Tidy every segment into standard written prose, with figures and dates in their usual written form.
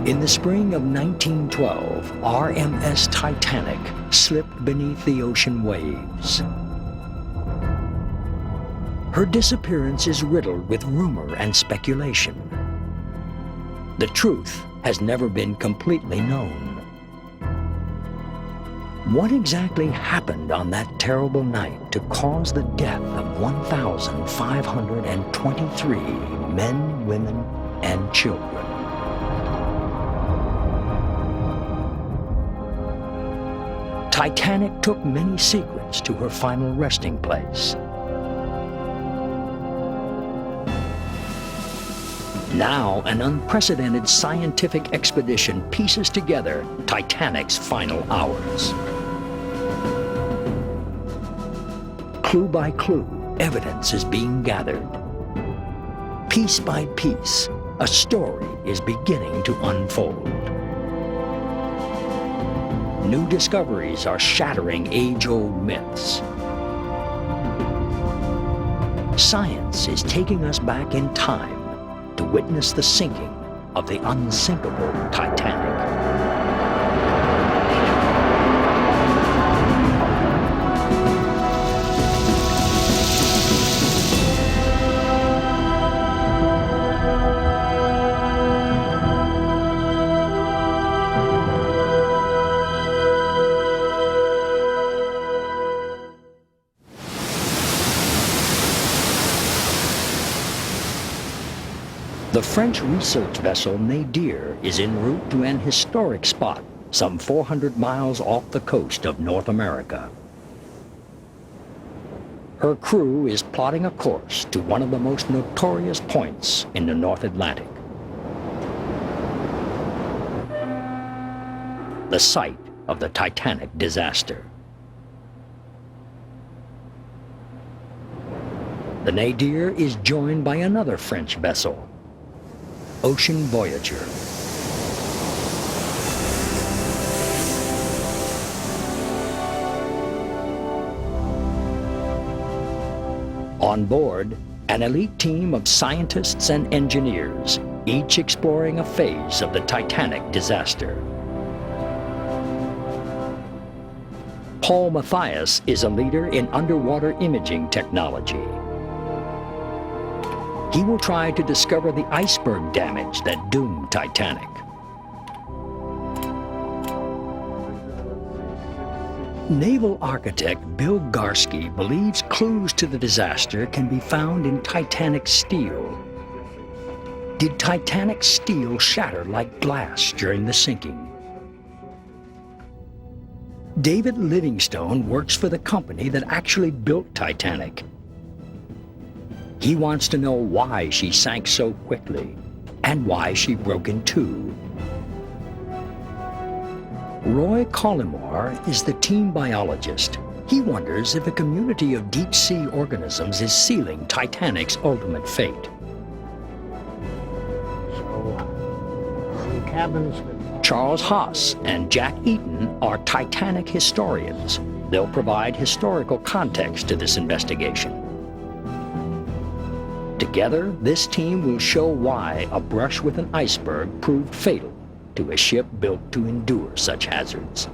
In the spring of 1912, RMS Titanic slipped beneath the ocean waves. Her disappearance is riddled with rumor and speculation. The truth has never been completely known. What exactly happened on that terrible night to cause the death of 1,523 men, women, and children? Titanic took many secrets to her final resting place. Now, an unprecedented scientific expedition pieces together Titanic's final hours. Clue by clue, evidence is being gathered. Piece by piece, a story is beginning to unfold. New discoveries are shattering age-old myths. Science is taking us back in time to witness the sinking of the unsinkable Titanic. The French research vessel Nadir is en route to an historic spot some 400 miles off the coast of North America. Her crew is plotting a course to one of the most notorious points in the North Atlantic. The site of the Titanic disaster. The Nadir is joined by another French vessel, Ocean Voyager. On board, an elite team of scientists and engineers, each exploring a phase of the Titanic disaster. Paul Mathias is a leader in underwater imaging technology. He will try to discover the iceberg damage that doomed Titanic. Naval architect Bill Garsky believes clues to the disaster can be found in Titanic steel. Did Titanic steel shatter like glass during the sinking? David Livingstone works for the company that actually built Titanic. He wants to know why she sank so quickly and why she broke in two. Roy Collymore is the team biologist. He wonders if a community of deep-sea organisms is sealing Titanic's ultimate fate. Charles Haas and Jack Eaton are Titanic historians. They'll provide historical context to this investigation. Together, this team will show why a brush with an iceberg proved fatal to a ship built to endure such hazards.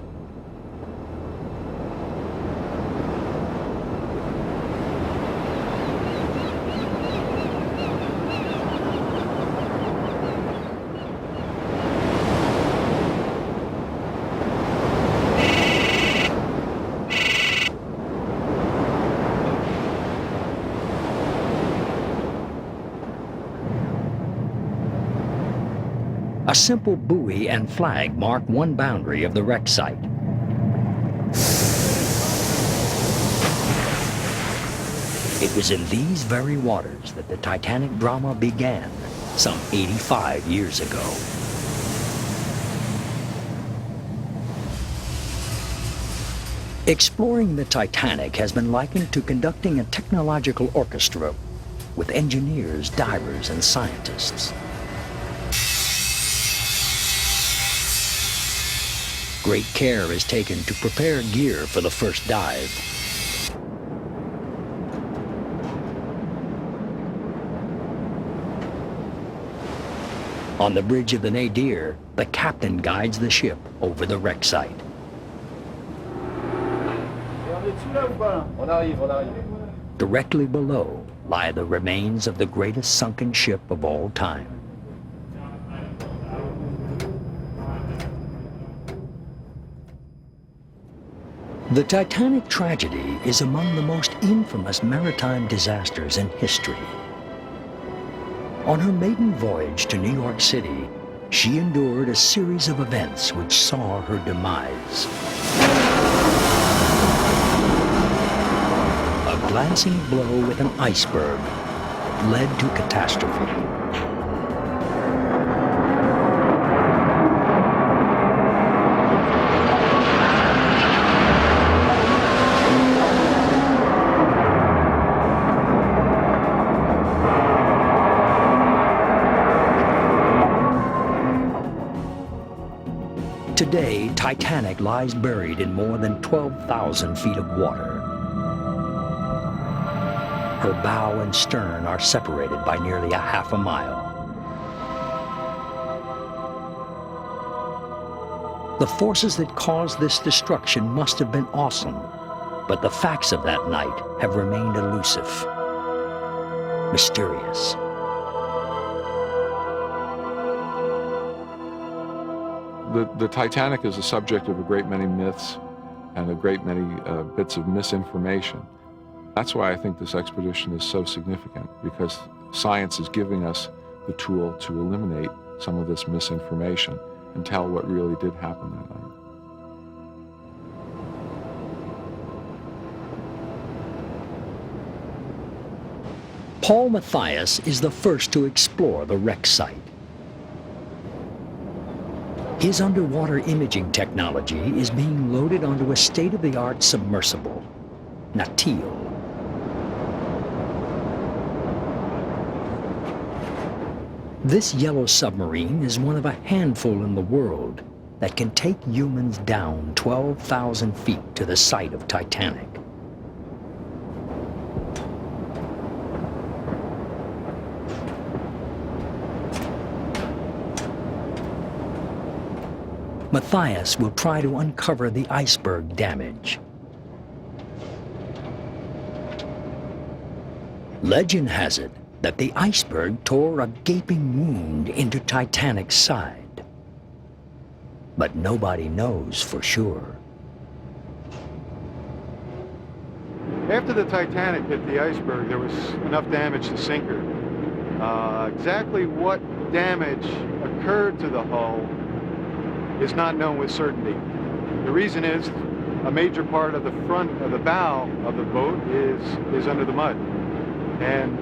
A simple buoy and flag mark one boundary of the wreck site. It was in these very waters that the Titanic drama began some 85 years ago. Exploring the Titanic has been likened to conducting a technological orchestra with engineers, divers, and scientists. Great care is taken to prepare gear for the first dive. On the bridge of the nadir, the captain guides the ship over the wreck site. Directly below lie the remains of the greatest sunken ship of all time. The Titanic tragedy is among the most infamous maritime disasters in history. On her maiden voyage to New York City, she endured a series of events which saw her demise. A glancing blow with an iceberg led to catastrophe. Today, Titanic lies buried in more than 12,000 feet of water. Her bow and stern are separated by nearly a half a mile. The forces that caused this destruction must have been awesome, but the facts of that night have remained elusive, mysterious. The Titanic is the subject of a great many myths and a great many bits of misinformation. That's why I think this expedition is so significant, because science is giving us the tool to eliminate some of this misinformation and tell what really did happen that night. Paul Mathias is the first to explore the wreck site. His underwater imaging technology is being loaded onto a state-of-the-art submersible, Natil. This yellow submarine is one of a handful in the world that can take humans down 12,000 feet to the site of Titanic. Mathias will try to uncover the iceberg damage. Legend has it that the iceberg tore a gaping wound into Titanic's side. But nobody knows for sure. After the Titanic hit the iceberg, there was enough damage to sink her. Exactly what damage occurred to the hull is not known with certainty. The reason is a major part of the front of the bow of the boat is under the mud. And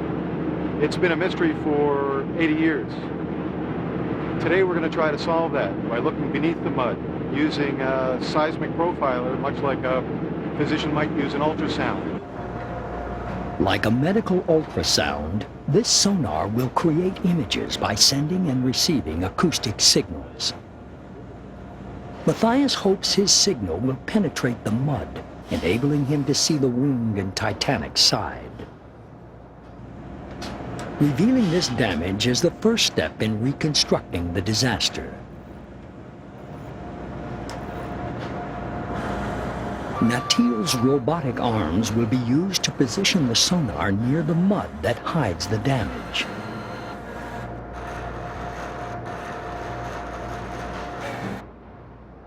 it's been a mystery for 80 years. Today we're going to try to solve that by looking beneath the mud using a seismic profiler, much like a physician might use an ultrasound. Like a medical ultrasound, this sonar will create images by sending and receiving acoustic signals. Mathias hopes his signal will penetrate the mud, enabling him to see the wound in Titanic's side. Revealing this damage is the first step in reconstructing the disaster. Natil's robotic arms will be used to position the sonar near the mud that hides the damage.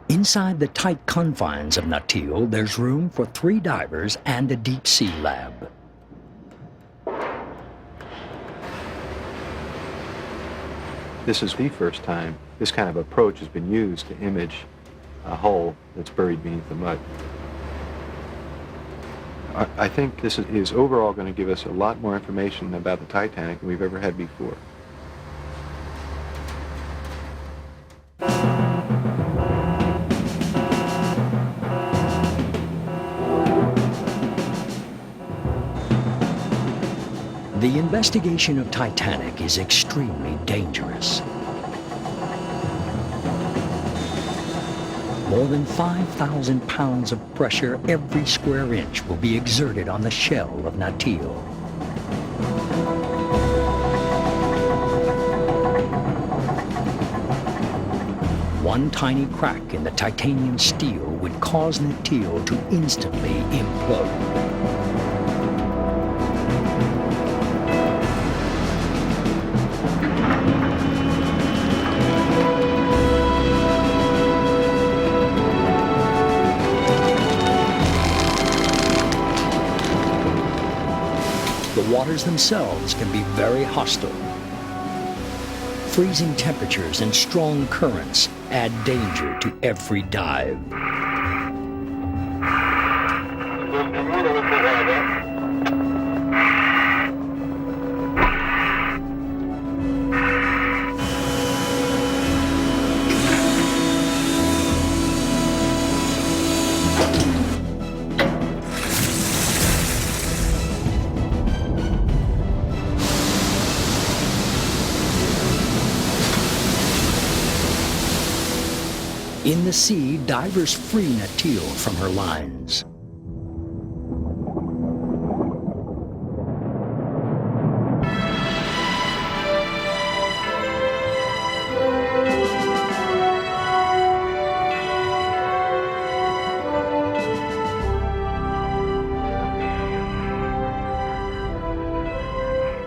Inside the tight confines of Natil, there's room for 3 divers and a deep-sea lab. This is the first time this kind of approach has been used to image a hull that's buried beneath the mud. I think this is overall going to give us a lot more information about the Titanic than we've ever had before. The investigation of Titanic is extremely dangerous. More than 5,000 pounds of pressure every square inch will be exerted on the shell of Natil. one tiny crack in the titanium steel would cause Natil to instantly implode. The waters themselves can be very hostile. Freezing temperatures and strong currents add danger to every dive. In the sea, divers free Natil from her lines.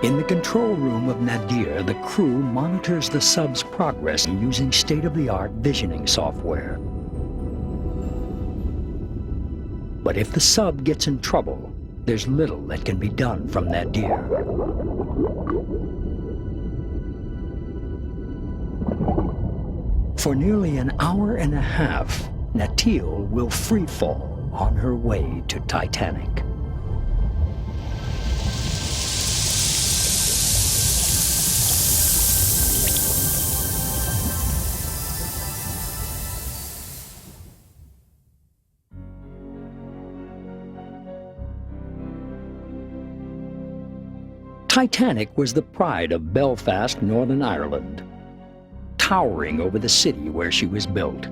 In the control room of Nadir, the crew monitors the sub's progress using state-of-the-art visioning software. But if the sub gets in trouble, there's little that can be done from Nadir. For nearly an hour and a half, Natil will free fall on her way to Titanic. Titanic was the pride of Belfast, Northern Ireland, towering over the city where she was built.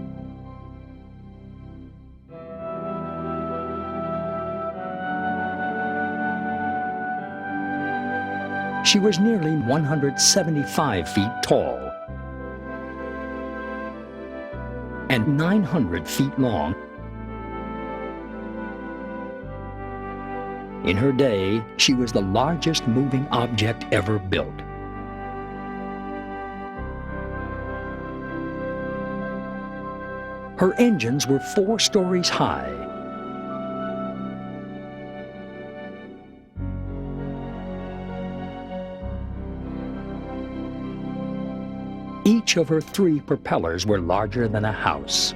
She was nearly 175 feet tall and 900 feet long. In her day, she was the largest moving object ever built. Her engines were 4 stories high. Each of her 3 propellers were larger than a house.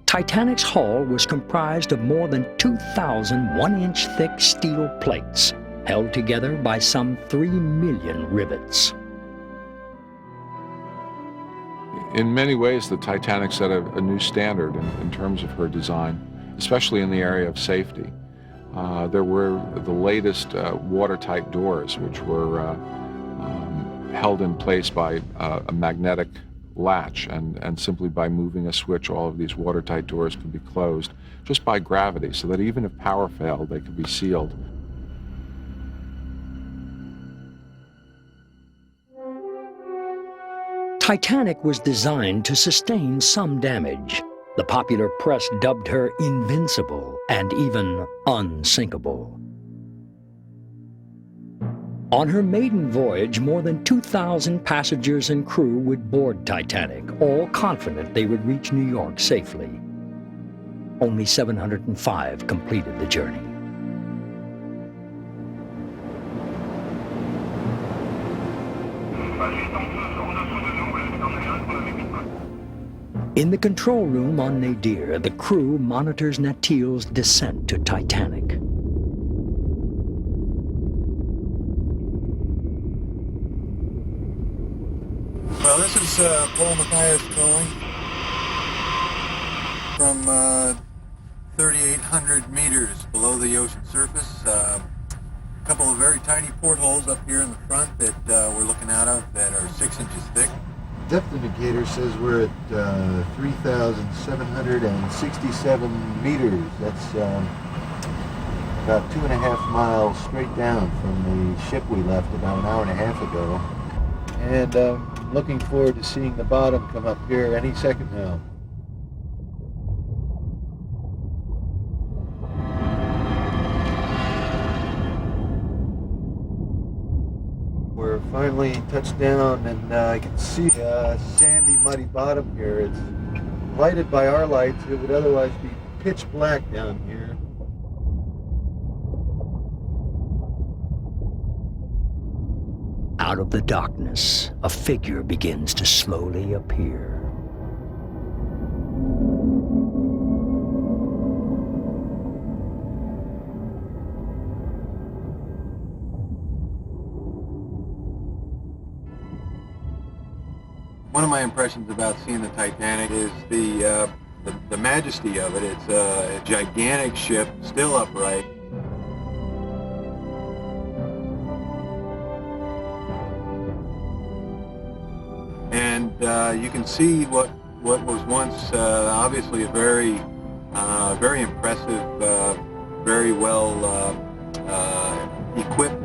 Titanic's hull was comprised of more than 2,000 1-inch thick steel plates, held together by some 3 million rivets. In many ways, the Titanic set a new standard in terms of her design, especially in the area of safety. There were the latest watertight doors, which were held in place by a magnetic latch, and simply by moving a switch, all of these watertight doors could be closed just by gravity, so that even if power failed, they could be sealed. Titanic was designed to sustain some damage. The popular press dubbed her invincible and even unsinkable. On her maiden voyage, more than 2,000 passengers and crew would board Titanic, all confident they would reach New York safely. Only 705 completed the journey. In the control room on Nadir, the crew monitors Natil's descent to Titanic. Well, this is Paul Mathias calling from 3,800 meters below the ocean surface. A couple of very tiny portholes up here in the front that we're looking out of that are 6 inches thick. Depth indicator says we're at 3,767 meters. That's about 2.5 miles straight down from the ship we left about an hour and a half ago. And looking forward to seeing the bottom come up here any second now. We're finally touched down, and I can see a sandy, muddy bottom here. It's lighted by our lights. It would otherwise be pitch black down here. Out of the darkness, a figure begins to slowly appear. One of my impressions about seeing the Titanic is the majesty of it. It's a gigantic ship, still upright. And you can see what was once obviously a very impressive, very well equipped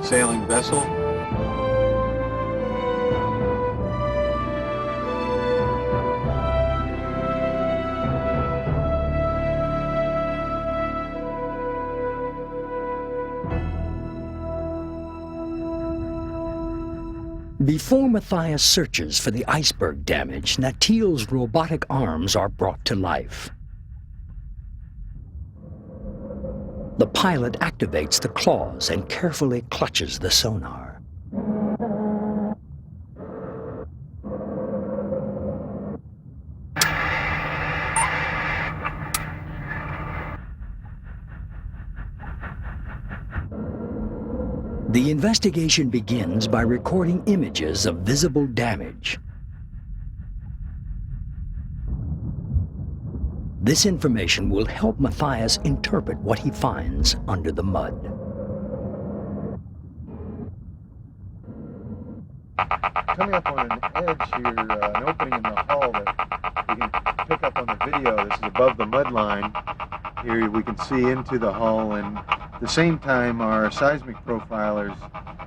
sailing vessel. Before Matthias searches for the iceberg damage, Natil's robotic arms are brought to life. The pilot activates the claws and carefully clutches the sonar. The investigation begins by recording images of visible damage. This information will help Matthias interpret what he finds under the mud. Coming up on an edge here, an opening in the hull that we can pick up on the video. This is above the mud line. Here we can see into the hull, and at the same time our seismic profilers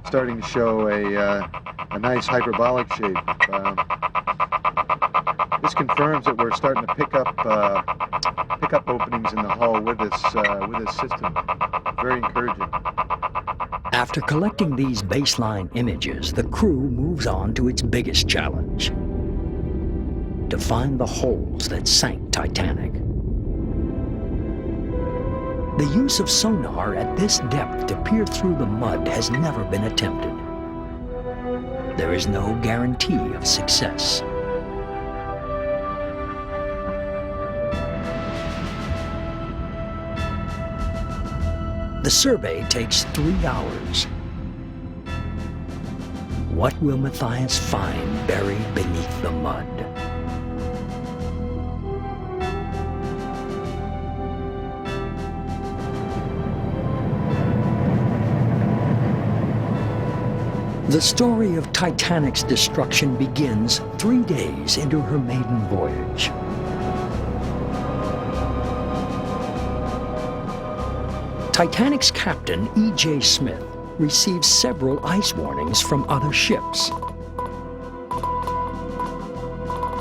starting to show a nice hyperbolic shape. This confirms that we're starting to pick up openings in the hull with this system. Very encouraging. After collecting these baseline images, the crew moves on to its biggest challenge: to find the holes that sank Titanic. The use of sonar at this depth to peer through the mud has never been attempted. There is no guarantee of success. The survey takes 3 hours. What will Matthias find buried beneath the mud? The story of Titanic's destruction begins 3 days into her maiden voyage. Titanic's captain, E.J. Smith, receives several ice warnings from other ships.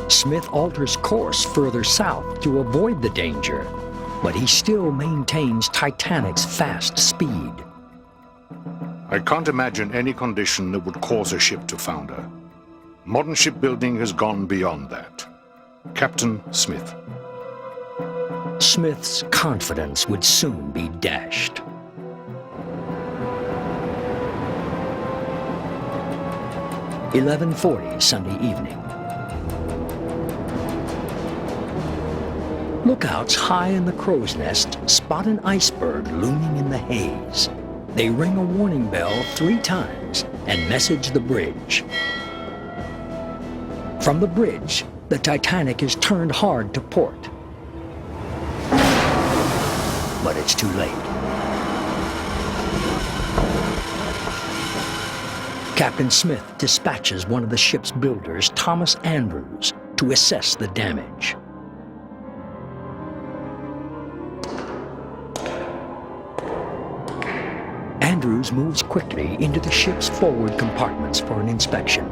Smith alters course further south to avoid the danger, but he still maintains Titanic's fast speed. I can't imagine any condition that would cause a ship to founder. Modern shipbuilding has gone beyond that. Captain Smith. Smith's confidence would soon be dashed. "11:40 Sunday evening. Lookouts high in the crow's nest spot an iceberg looming in the haze. They ring a warning bell 3 times and message the bridge. From the bridge, the Titanic is turned hard to port. But it's too late. Captain Smith dispatches one of the ship's builders, Thomas Andrews, to assess the damage. Andrews moves quickly into the ship's forward compartments for an inspection.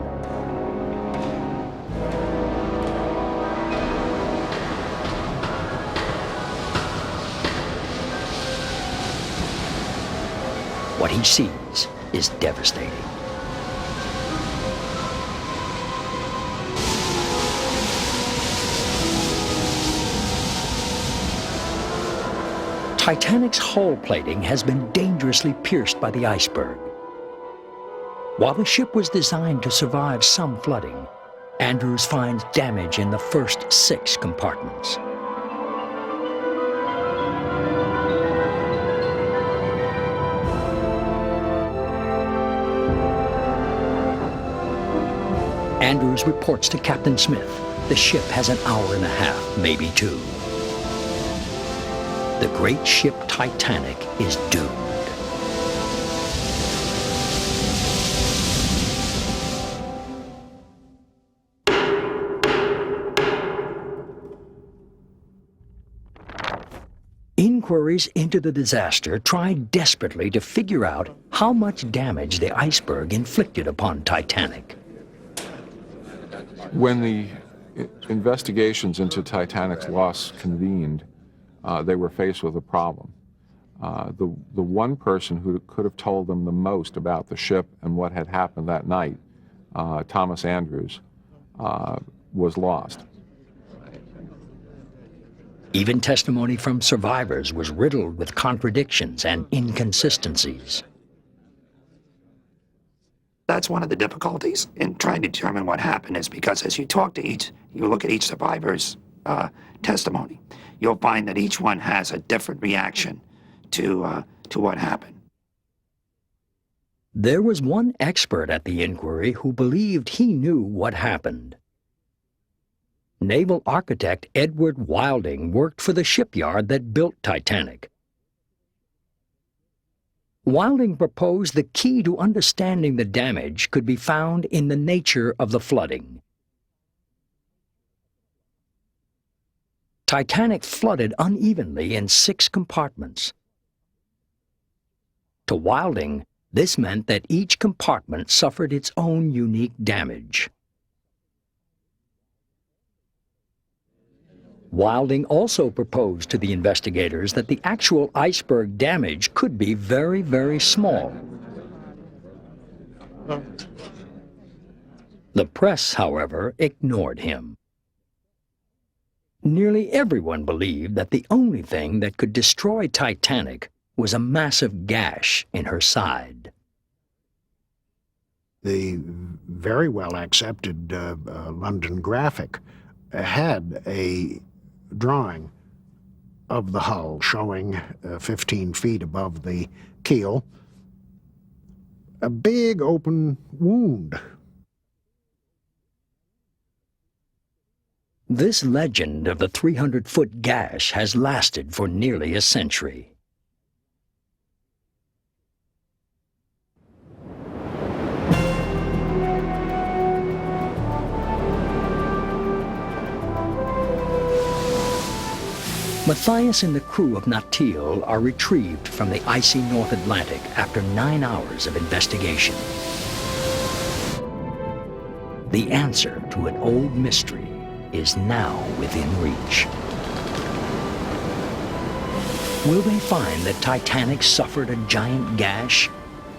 What he sees is devastating. Titanic's hull plating has been dangerously pierced by the iceberg. While the ship was designed to survive some flooding, Andrews finds damage in the first 6 compartments. Andrews reports to Captain Smith. The ship has an hour and a half, maybe 2. The great ship Titanic is doomed. Inquiries into the disaster tried desperately to figure out how much damage the iceberg inflicted upon Titanic. When the investigations into Titanic's loss convened, they were faced with a problem. The one person who could have told them the most about the ship and what had happened that night, Thomas Andrews, was lost. Even testimony from survivors was riddled with contradictions and inconsistencies. That's one of the difficulties in trying to determine what happened, is because as you look at each survivor's testimony, you'll find that each one has a different reaction to what happened. There was one expert at the inquiry who believed he knew what happened. Naval architect Edward Wilding worked for the shipyard that built Titanic. Wilding proposed the key to understanding the damage could be found in the nature of the flooding. Titanic flooded unevenly in 6 compartments. To Wilding, this meant that each compartment suffered its own unique damage. Wilding also proposed to the investigators that the actual iceberg damage could be very, very small. The press, however, ignored him. Nearly everyone believed that the only thing that could destroy Titanic was a massive gash in her side. The very well accepted London Graphic had a drawing of the hull showing 15 feet above the keel a big open wound. This legend of the 300-foot gash has lasted for nearly a century. Matthias and the crew of Natil are retrieved from the icy North Atlantic after 9 hours of investigation. The answer to an old mystery is now within reach. Will they find that Titanic suffered a giant gash,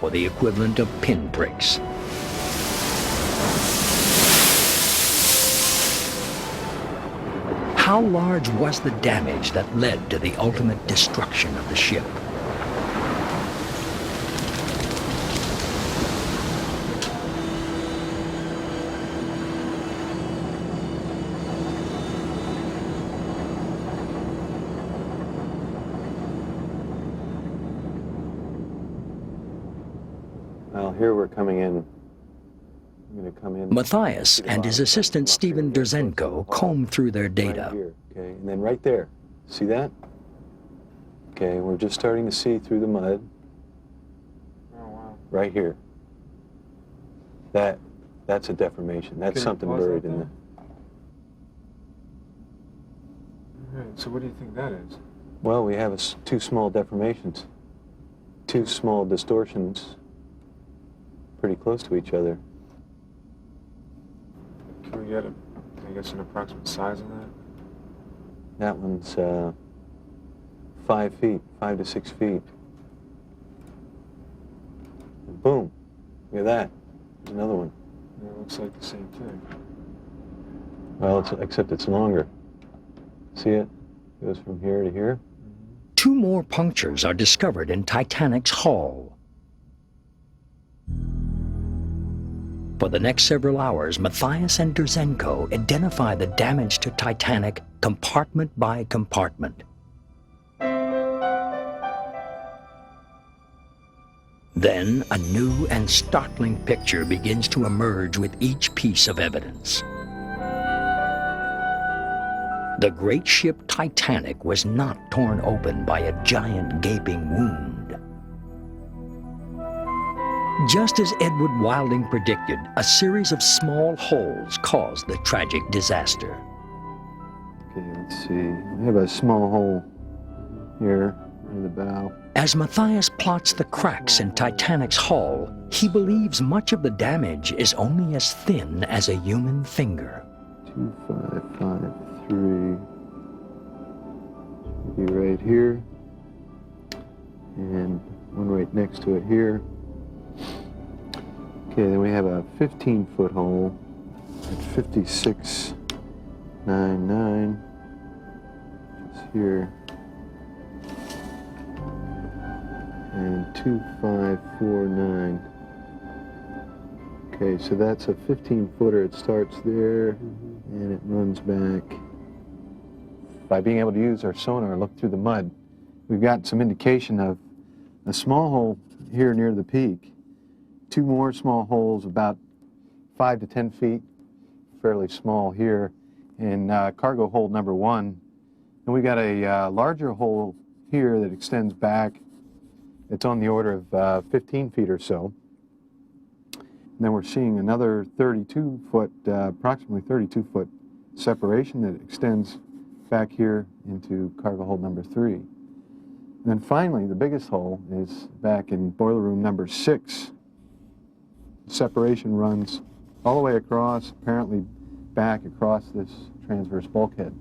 or the equivalent of pinpricks? How large was the damage that led to the ultimate destruction of the ship? Well, here we're coming in. I'm going to come in. Matthias and his assistant Stephen Derzenko comb through their data. Right here, okay, and then right there. See that? Okay, we're just starting to see through the mud. Oh, wow. Right here. That's a deformation. That's something buried in there. All right, so what do you think that is? Well, we have 2 small deformations. two small distortions pretty close to each other. Can we get, I guess, an approximate size on that? That one's 5 feet, 5 to 6 feet. And boom, look at that. There's another one. Yeah, it looks like the same thing. Well, except it's longer. See it? It goes from here to here. Two more punctures are discovered in Titanic's hull. For the next several hours, Matthias and Derzenko identify the damage to Titanic compartment by compartment. Then a new and startling picture begins to emerge with each piece of evidence. The great ship Titanic was not torn open by a giant gaping wound. Just as Edward Wilding predicted, a series of small holes caused the tragic disaster. Okay, let's see. We have a small hole here near the bow. As Matthias plots the cracks in Titanic's hull, he believes much of the damage is only as thin as a human finger. 2553 should be right here, and one right next to it here. Okay, then we have a 15-foot hole at 5699, which is here, and 2549. Okay, so that's a 15-footer. It starts there, and it runs back. By being able to use our sonar and look through the mud, we've got some indication of a small hole here near the peak. Two more small holes about 5 to 10 feet, fairly small here, in cargo hold number 1. And we got a larger hole here that extends back. It's on the order of 15 feet or so. And then we're seeing another 32-foot, approximately 32-foot separation that extends back here into cargo hold number 3. And then finally, the biggest hole is back in boiler room number 6. Separation runs all the way across, apparently back across this transverse bulkhead.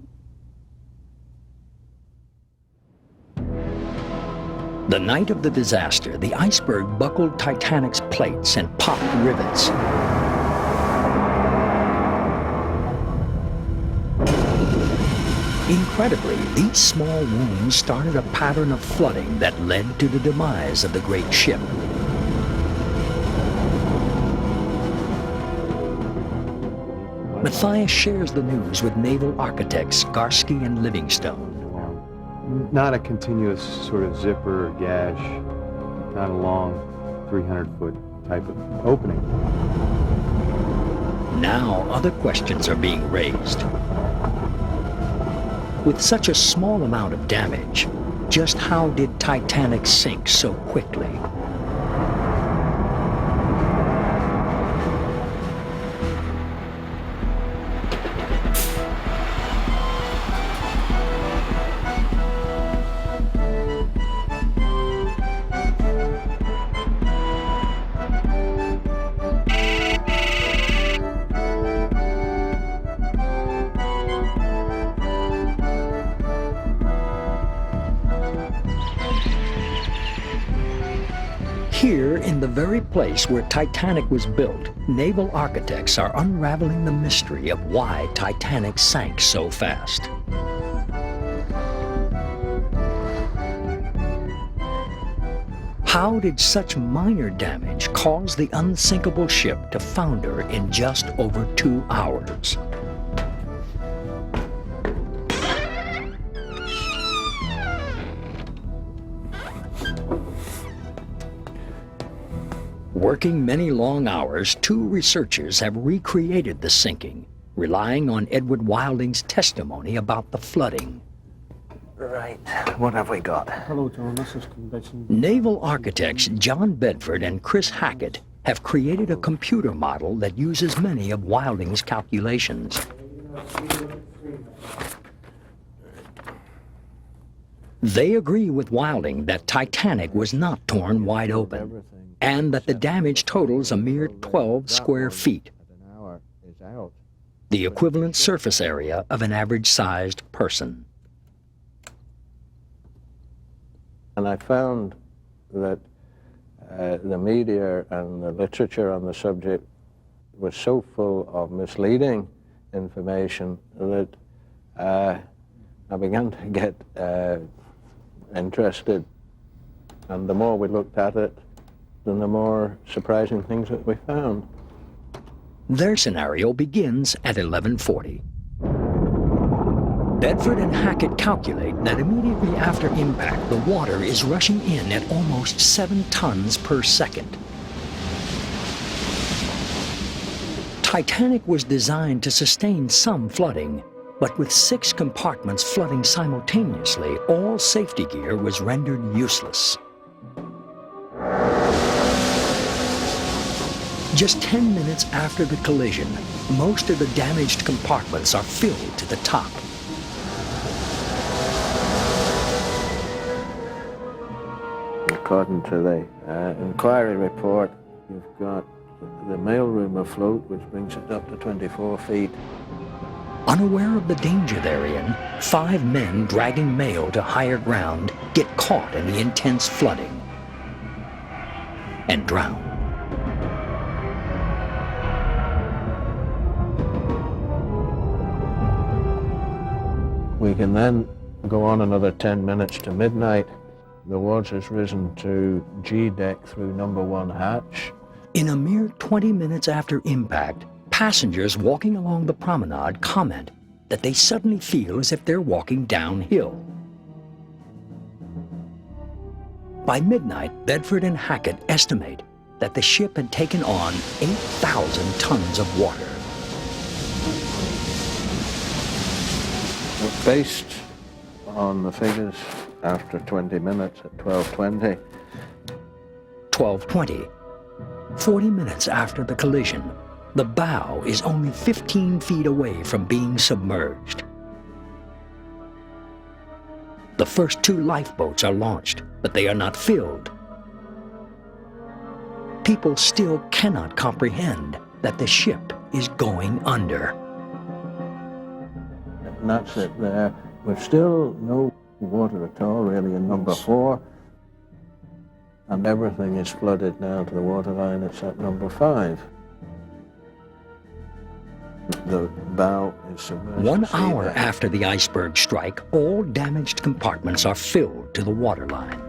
The night of the disaster, the iceberg buckled Titanic's plates and popped rivets. Incredibly, these small wounds started a pattern of flooding that led to the demise of the great ship. Matthias shares the news with naval architects Garsky and Livingstone. Not a continuous sort of zipper or gash, not a long 300-foot type of opening. Now other questions are being raised. With such a small amount of damage, just how did Titanic sink so quickly? Here, in the very place where Titanic was built, naval architects are unraveling the mystery of why Titanic sank so fast. How did such minor damage cause the unsinkable ship to founder in just over 2 hours? Working many long hours, 2 researchers have recreated the sinking, relying on Edward Wilding's testimony about the flooding. Right, what have we got? Hello, John. This is convection. Naval architects John Bedford and Chris Hackett have created a computer model that uses many of Wilding's calculations. They agree with Wilding that Titanic was not torn wide open, and that the damage totals a mere 12 square feet, the equivalent surface area of an average-sized person. And I found that the media and the literature on the subject was so full of misleading information that I began to get interested. And the more we looked at it, then the more surprising things that we found. Their scenario begins at 11:40. Bedford and Hackett calculate that immediately after impact, the water is rushing in at almost 7 tons per second. Titanic was designed to sustain some flooding, but with 6 compartments flooding simultaneously, all safety gear was rendered useless. Just 10 minutes after the collision, most of the damaged compartments are filled to the top. According to the inquiry report, you've got the mailroom afloat, which brings it up to 24 feet. Unaware of the danger they're in, 5 men dragging mail to higher ground get caught in the intense flooding and drown. We can then go on another 10 minutes to midnight. The water's risen to G deck through number 1 hatch. In a mere 20 minutes after impact, passengers walking along the promenade comment that they suddenly feel as if they're walking downhill. By midnight, Bedford and Hackett estimate that the ship had taken on 8,000 tons of water. Based on the figures after 20 minutes at 12:20. 12:20. 40 minutes after the collision, the bow is only 15 feet away from being submerged. The first 2 lifeboats are launched, but they are not filled. People still cannot comprehend that the ship is going under. And that's it there. We've still no water at all really in number 4. And everything is flooded now to the waterline. It's at number 5. The bow is submerged. 1 hour after the iceberg strike, all damaged compartments are filled to the waterline.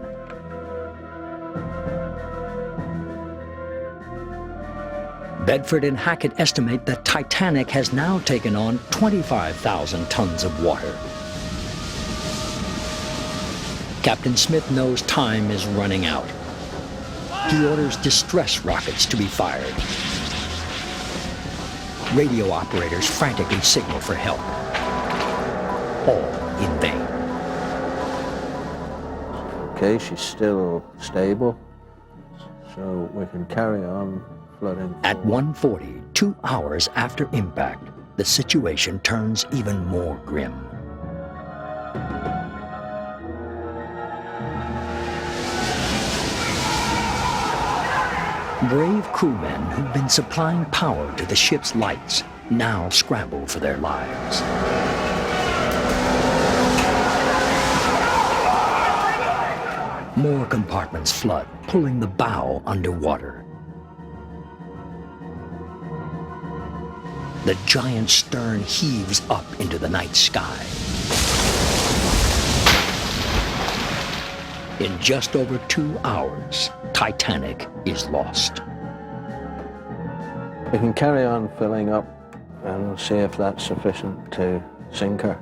Bedford and Hackett estimate that Titanic has now taken on 25,000 tons of water. Captain Smith knows time is running out. He orders distress rockets to be fired. Radio operators frantically signal for help. All in vain. Okay, she's still stable, so we can carry on flooding. At 1:40, 2 hours after impact, the situation turns even more grim. Brave crewmen who've been supplying power to the ship's lights now scramble for their lives. More compartments flood, pulling the bow underwater. The giant stern heaves up into the night sky. In just over 2 hours, Titanic is lost. We can carry on filling up and we'll see if that's sufficient to sink her.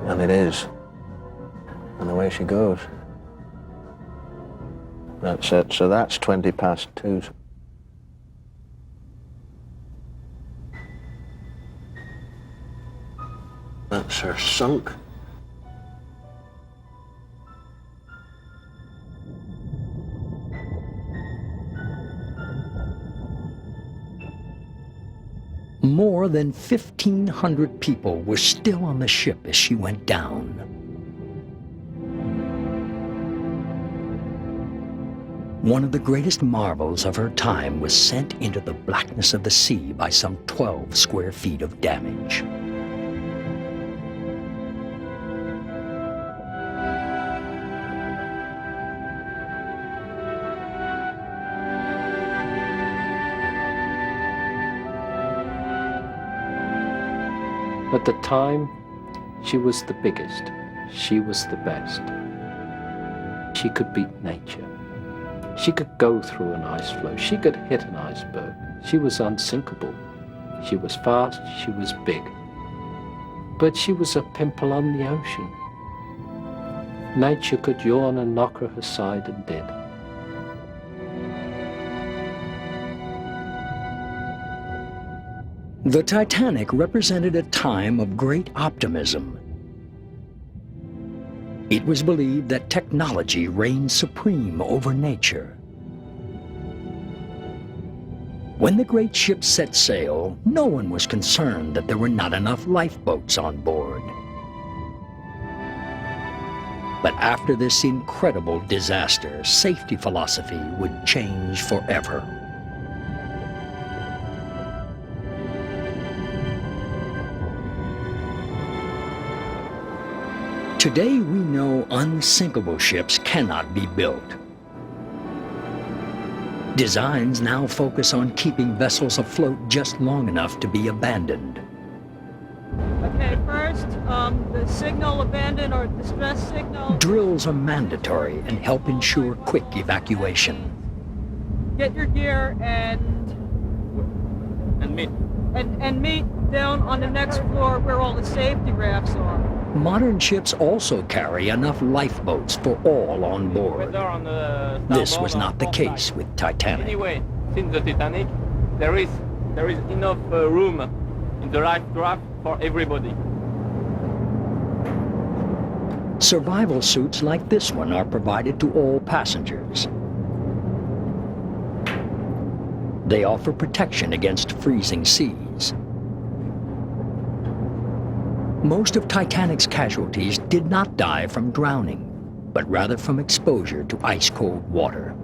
And it is. And away she goes. That's it. So that's 20 past 2. That's her sunk. More than 1,500 people were still on the ship as she went down. One of the greatest marvels of her time was sent into the blackness of the sea by some 12 square feet of damage. At the time, she was the biggest. She was the best. She could beat nature. She could go through an ice floe. She could hit an iceberg. She was unsinkable. She was fast. She was big. But she was a pimple on the ocean. Nature could yawn and knock her aside and did. The Titanic represented a time of great optimism. It was believed that technology reigned supreme over nature. When the great ship set sail, no one was concerned that there were not enough lifeboats on board. But after this incredible disaster, safety philosophy would change forever. Today we know unsinkable ships cannot be built. Designs now focus on keeping vessels afloat just long enough to be abandoned. Okay, first, the signal abandon or distress signal. Drills are mandatory and help ensure quick evacuation. Get your gear and meet. And meet down on the next floor where all the safety rafts are. Modern ships also carry enough lifeboats for all on board. This was not the case with Titanic. Anyway, since the Titanic, there is enough room in the life raft for everybody. Survival suits like this one are provided to all passengers. They offer protection against freezing seas. Most of Titanic's casualties did not die from drowning, but rather from exposure to ice-cold water.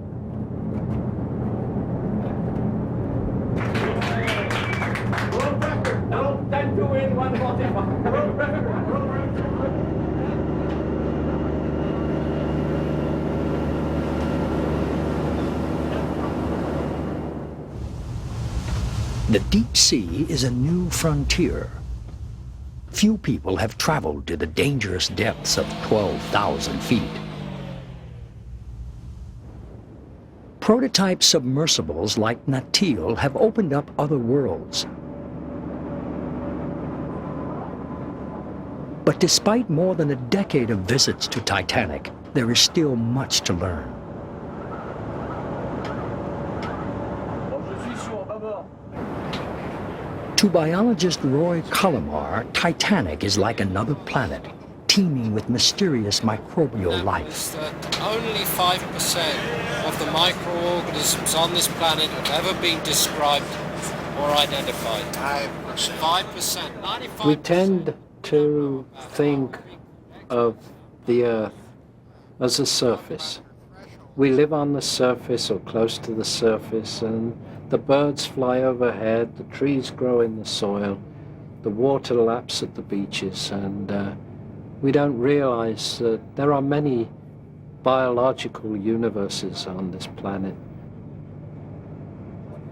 Time to win 145. The deep sea is a new frontier. Few people have traveled to the dangerous depths of 12,000 feet. Prototype submersibles like Natil have opened up other worlds. But despite more than a decade of visits to Titanic, there is still much to learn. To biologist Roy Colomar, Titanic is like another planet, teeming with mysterious microbial life. That only 5% of the microorganisms on this planet have ever been described or identified. 5%. 95%. We tend to think of the Earth as a surface. We live on the surface or close to the surface, and the birds fly overhead, the trees grow in the soil, the water laps at the beaches, and we don't realize that there are many biological universes on this planet.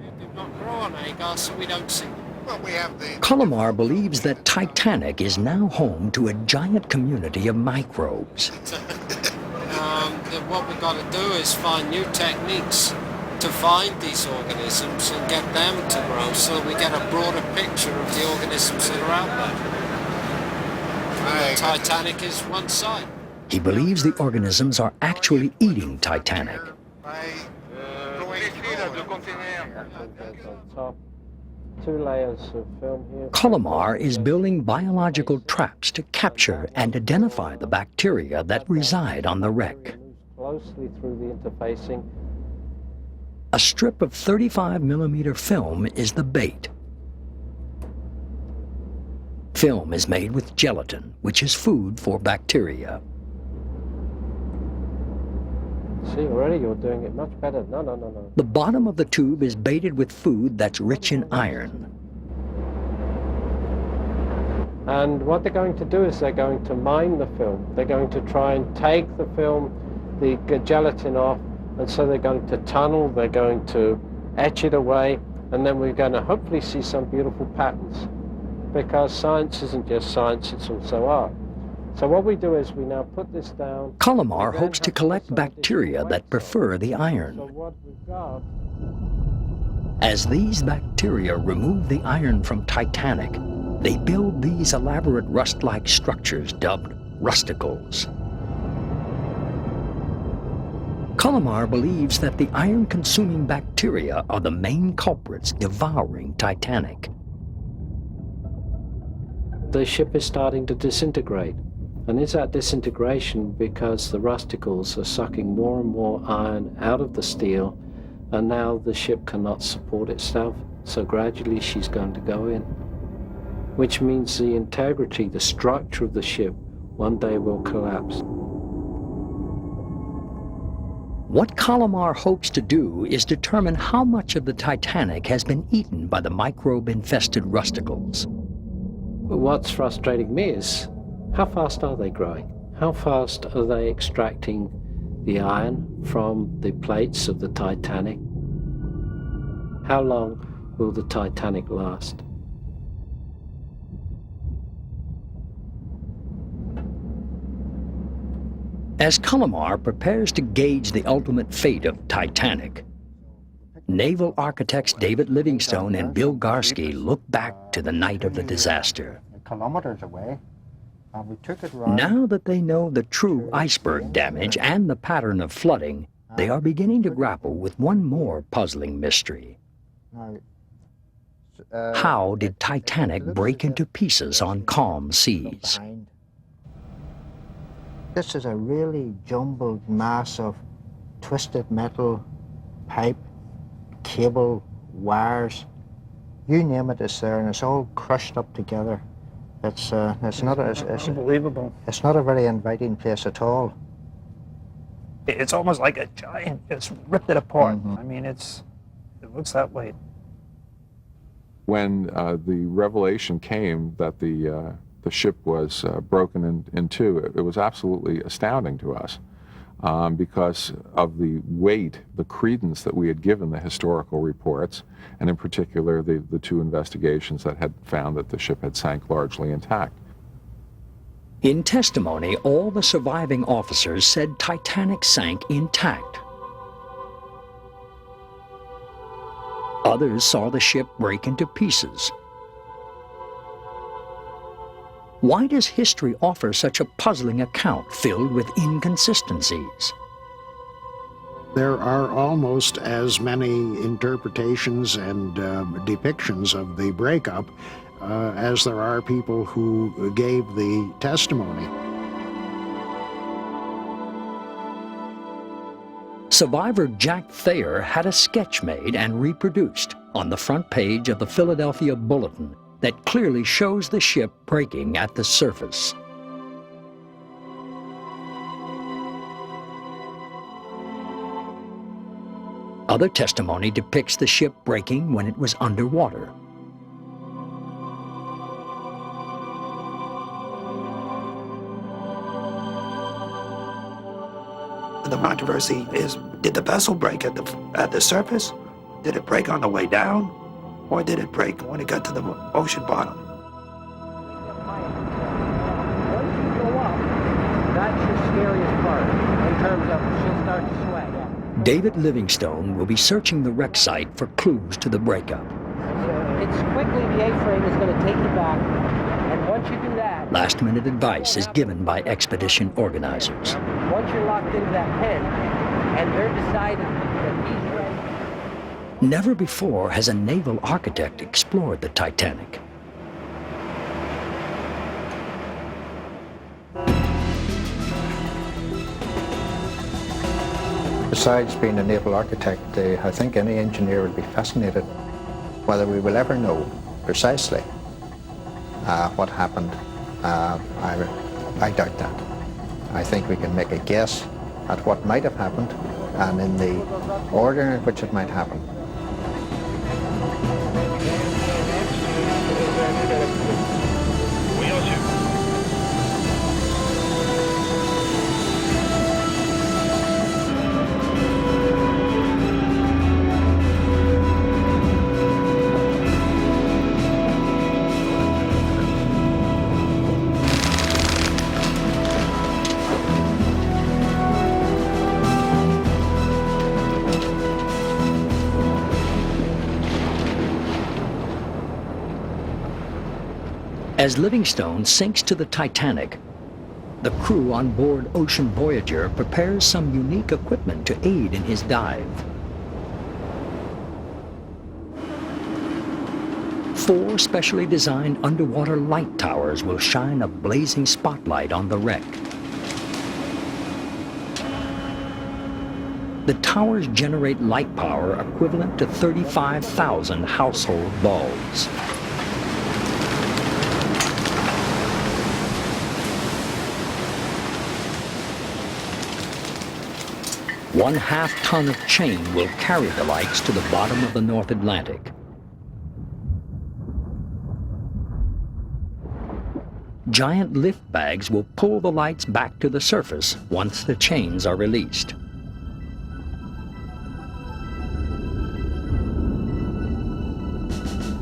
We do not grow on agar, so we don't see. Well, we have the... Colomar believes that Titanic is now home to a giant community of microbes. What we've got to do is find new techniques to find these organisms and get them to grow so that we get a broader picture of the organisms that are out there. The Titanic is one side. He believes the organisms are actually eating Titanic. Two layers of film here. Colomar is building biological traps to capture and identify the bacteria that reside on the wreck. Closely through the interfacing. A strip of 35mm film is the bait. Film is made with gelatin, which is food for bacteria. See, already you're doing it much better. No. The bottom of the tube is baited with food that's rich in iron. And what they're going to do is they're going to mine the film. They're going to try and take the film, the gelatin off, and so they're going to tunnel, they're going to etch it away, and then we're going to hopefully see some beautiful patterns. Because science isn't just science, it's also art. So what we do is we now put this down. Colomar hopes to collect bacteria that prefer the iron. So what we've got... As these bacteria remove the iron from Titanic, they build these elaborate rust-like structures dubbed rusticles. Colomar believes that the iron-consuming bacteria are the main culprits devouring Titanic. The ship is starting to disintegrate. And is that disintegration because the rusticles are sucking more and more iron out of the steel, and now the ship cannot support itself, so gradually she's going to go in. Which means the integrity, the structure of the ship, one day will collapse. What Colomar hopes to do is determine how much of the Titanic has been eaten by the microbe-infested rusticles. What's frustrating me is, how fast are they growing? How fast are they extracting the iron from the plates of the Titanic? How long will the Titanic last? As Colomar prepares to gauge the ultimate fate of Titanic, naval architects David Livingstone and Bill Garski look back to the night of the disaster. Kilometers away. We took it right. Now that they know the true iceberg damage and the pattern of flooding, they are beginning to grapple with one more puzzling mystery. How did Titanic break into pieces on calm seas? This is a really jumbled mass of twisted metal, pipe, cable, wires. You name it, it's there, and it's all crushed up together. It's not unbelievable. It's not a very inviting place at all. It's almost like a giant just ripped it apart. I mean, it looks that way. When the revelation came that the ship was broken in two, it was absolutely astounding to us because of the weight, the credence that we had given the historical reports, and in particular the two investigations that had found that the ship had sank largely intact. In testimony, all the surviving officers said Titanic sank intact. Others saw the ship break into pieces. Why does history offer such a puzzling account filled with inconsistencies? There are almost as many interpretations and depictions of the breakup as there are people who gave the testimony. Survivor Jack Thayer had a sketch made and reproduced on the front page of the Philadelphia Bulletin that clearly shows the ship breaking at the surface. Other testimony depicts the ship breaking when it was underwater. The controversy is, did the vessel break at the surface? Did it break on the way down? Or did it break when it got to the ocean bottom? Once you go up, that's your scariest part in terms of she'll start to sway. David Livingstone will be searching the wreck site for clues to the breakup. It's quickly, the A-frame is going to take you back, and once you do that... Last-minute advice is given by expedition organizers. Once you're locked into that pen, and they're decided that he's ready... Never before has a naval architect explored the Titanic. Besides being a naval architect, I think any engineer would be fascinated whether we will ever know precisely what happened, I doubt that. I think we can make a guess at what might have happened and in the order in which it might happen. As Livingstone sinks to the Titanic, the crew on board Ocean Voyager prepares some unique equipment to aid in his dive. 4 specially designed underwater light towers will shine a blazing spotlight on the wreck. The towers generate light power equivalent to 35,000 household bulbs. One half-ton of chain will carry the lights to the bottom of the North Atlantic. Giant lift bags will pull the lights back to the surface once the chains are released.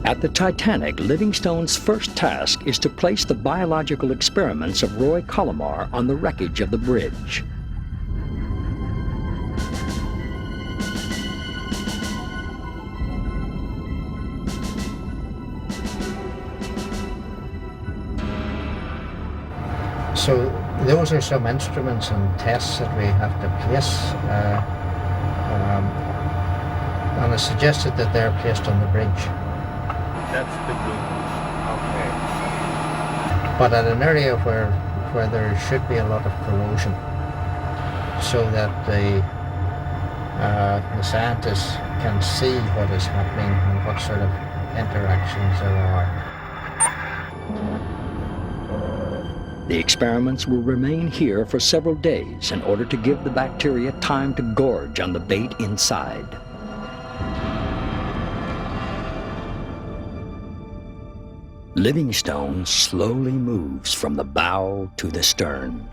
At the Titanic, Livingstone's first task is to place the biological experiments of Roy Colomar on the wreckage of the bridge. So those are some instruments and tests that we have to place, and it's suggested that they're placed on the bridge. That's the group. Okay. But at an area where there should be a lot of corrosion, so that the scientists can see what is happening and what sort of interactions there are. The experiments will remain here for several days in order to give the bacteria time to gorge on the bait inside. Livingstone slowly moves from the bow to the stern.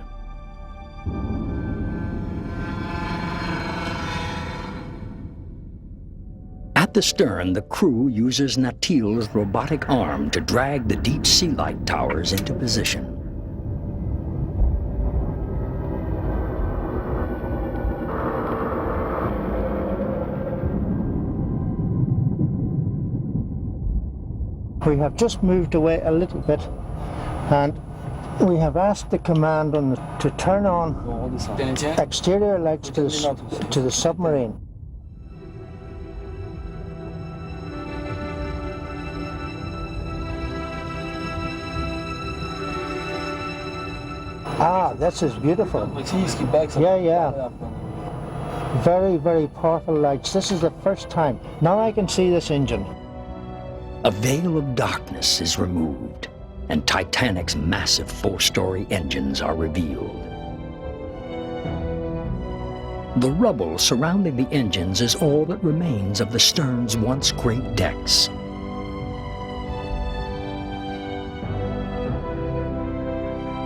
At the stern, the crew uses Natil's robotic arm to drag the deep sea light towers into position. We have just moved away a little bit, and we have asked the command to turn on exterior lights to the submarine. Ah, this is beautiful. Yeah. Very, very powerful lights. This is the first time. Now I can see this engine. A veil of darkness is removed, and Titanic's massive 4-story engines are revealed. The rubble surrounding the engines is all that remains of the stern's once great decks.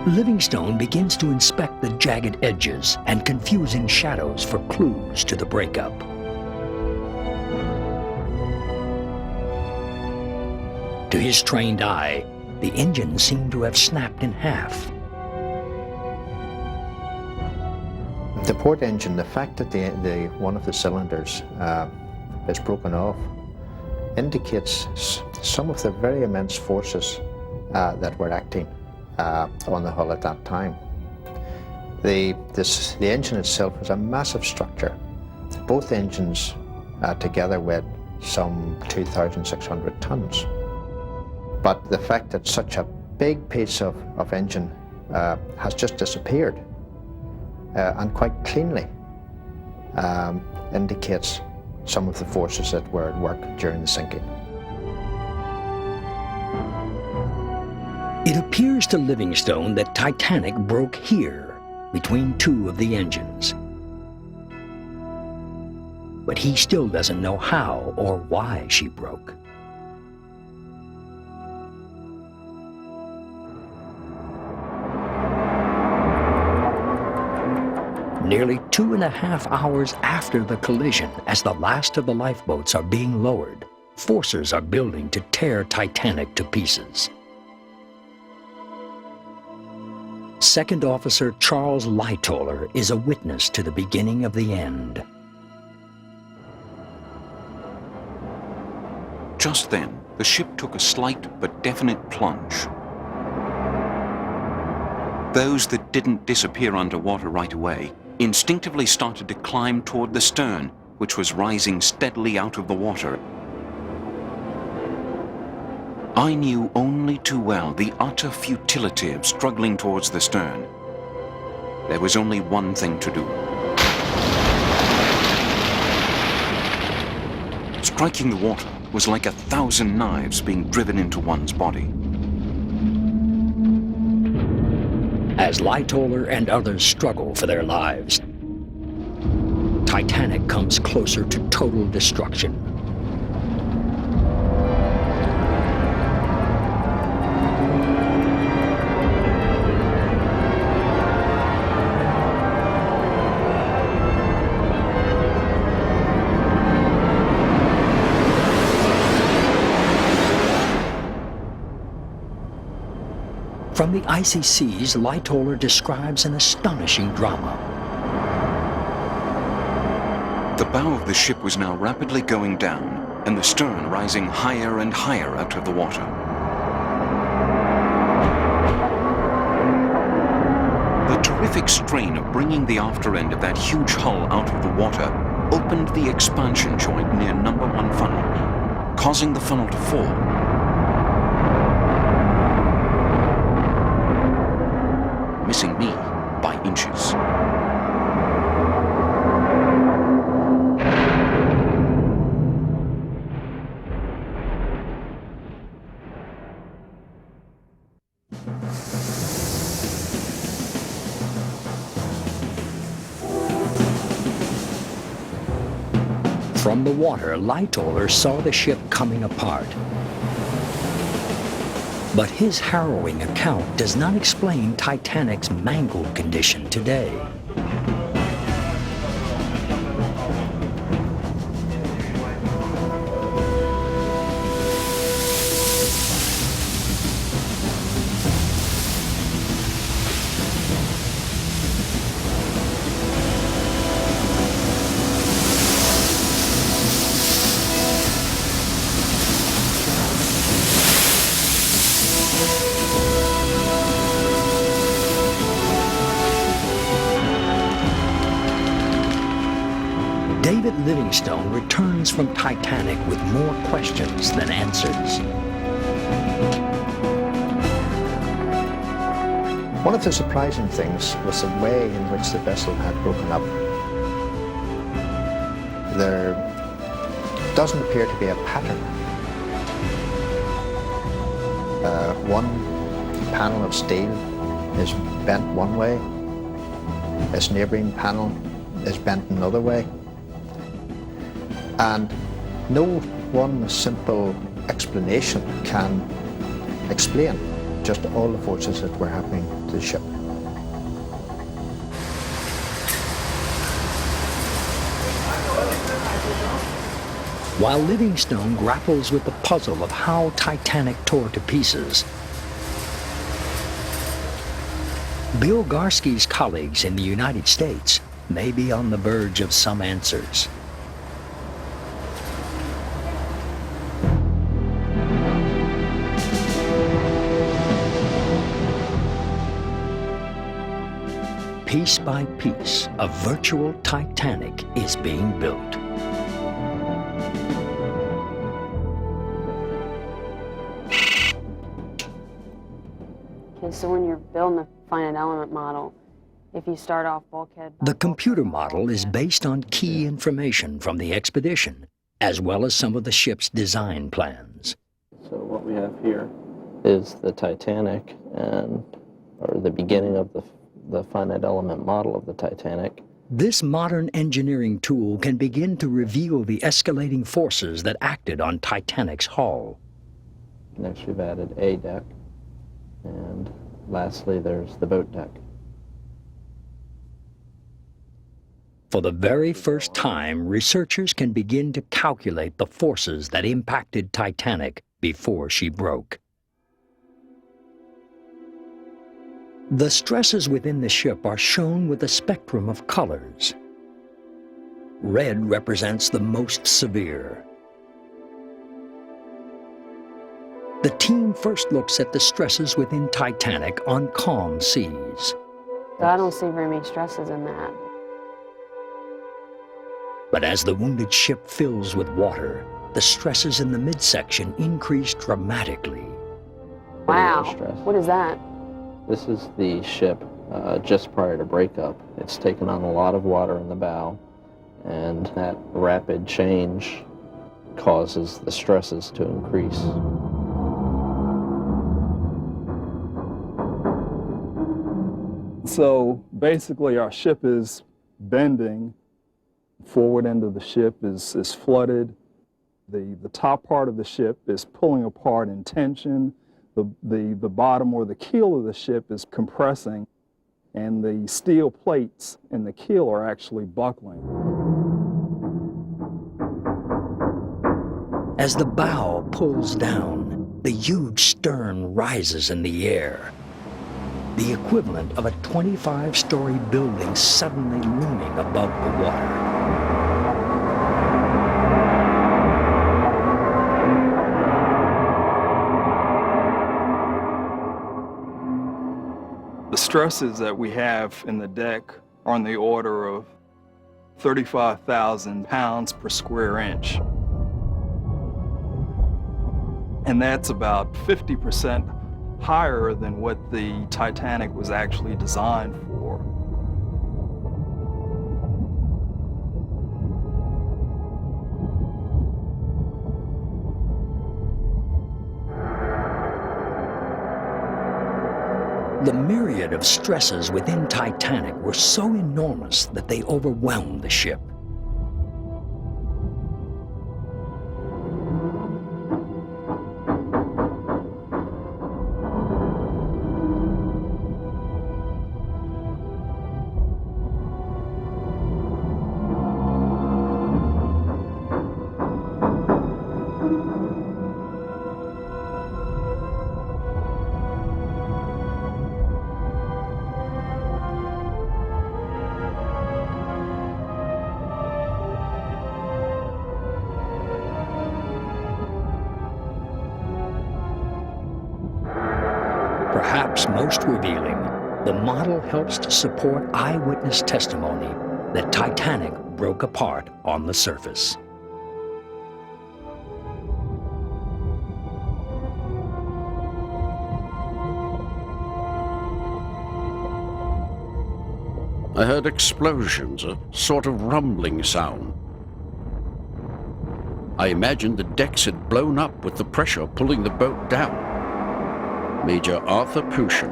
Livingstone begins to inspect the jagged edges and confusing shadows for clues to the breakup. To his trained eye, the engine seemed to have snapped in half. The port engine, the fact that one of the cylinders is broken off, indicates some of the very immense forces that were acting on the hull at that time. The engine itself was a massive structure. Both engines together weighed some 2,600 tons. But the fact that such a big piece of engine has just disappeared, and quite cleanly, indicates some of the forces that were at work during the sinking. It appears to Livingstone that Titanic broke here, between two of the engines. But he still doesn't know how or why she broke. Nearly 2.5 hours after the collision, as the last of the lifeboats are being lowered, forcers are building to tear Titanic to pieces. Second Officer Charles Lightoller is a witness to the beginning of the end. Just then, the ship took a slight but definite plunge. Those that didn't disappear underwater right away instinctively started to climb toward the stern, which was rising steadily out of the water. I knew only too well the utter futility of struggling towards the stern. There was only one thing to do. Striking the water was like 1,000 knives being driven into one's body. As Lightoller and others struggle for their lives, Titanic comes closer to total destruction. From the icy seas, Lightoller describes an astonishing drama. The bow of the ship was now rapidly going down, and the stern rising higher and higher out of the water. The terrific strain of bringing the after end of that huge hull out of the water opened the expansion joint near number 1 funnel, causing the funnel to fall. Missing me by inches. From the water, Lightoller saw the ship coming apart. But his harrowing account does not explain Titanic's mangled condition today. David Livingstone returns from Titanic with more questions than answers. One of the surprising things was the way in which the vessel had broken up. There doesn't appear to be a pattern. One panel of steel is bent one way, its neighbouring panel is bent another way. And no one simple explanation can explain just all the forces that were happening to the ship. While Livingstone grapples with the puzzle of how Titanic tore to pieces, Bill Garsky's colleagues in the United States may be on the verge of some answers. Piece by piece, a virtual Titanic is being built. Okay, so when you're building a finite element model, if you start off bulkhead... The computer model is based on key information from the expedition, as well as some of the ship's design plans. So what we have here is the Titanic, or the beginning of the finite element model of the Titanic. This modern engineering tool can begin to reveal the escalating forces that acted on Titanic's hull. Next we've added a deck, and lastly there's the boat deck. For the very first time, researchers can begin to calculate the forces that impacted Titanic before she broke. The stresses within the ship are shown with a spectrum of colors. Red represents the most severe. The team first looks at the stresses within Titanic on calm seas. I don't see very many stresses in that. But as the wounded ship fills with water, the stresses in the midsection increase dramatically. Wow, what is that? This is the ship just prior to breakup. It's taken on a lot of water in the bow, and that rapid change causes the stresses to increase. So basically our ship is bending. Forward end of the ship is flooded. The top part of the ship is pulling apart in tension. The bottom or the keel of the ship is compressing, and the steel plates in the keel are actually buckling. As the bow pulls down, the huge stern rises in the air. The equivalent of a 25-story building suddenly looming above the water. The stresses that we have in the deck are on the order of 35,000 pounds per square inch. And that's about 50% higher than what the Titanic was actually designed for. The myriad of stresses within Titanic were so enormous that they overwhelmed the ship. Perhaps most revealing, the model helps to support eyewitness testimony that Titanic broke apart on the surface. I heard explosions, a sort of rumbling sound. I imagined the decks had blown up with the pressure pulling the boat down. Major Arthur Pushin.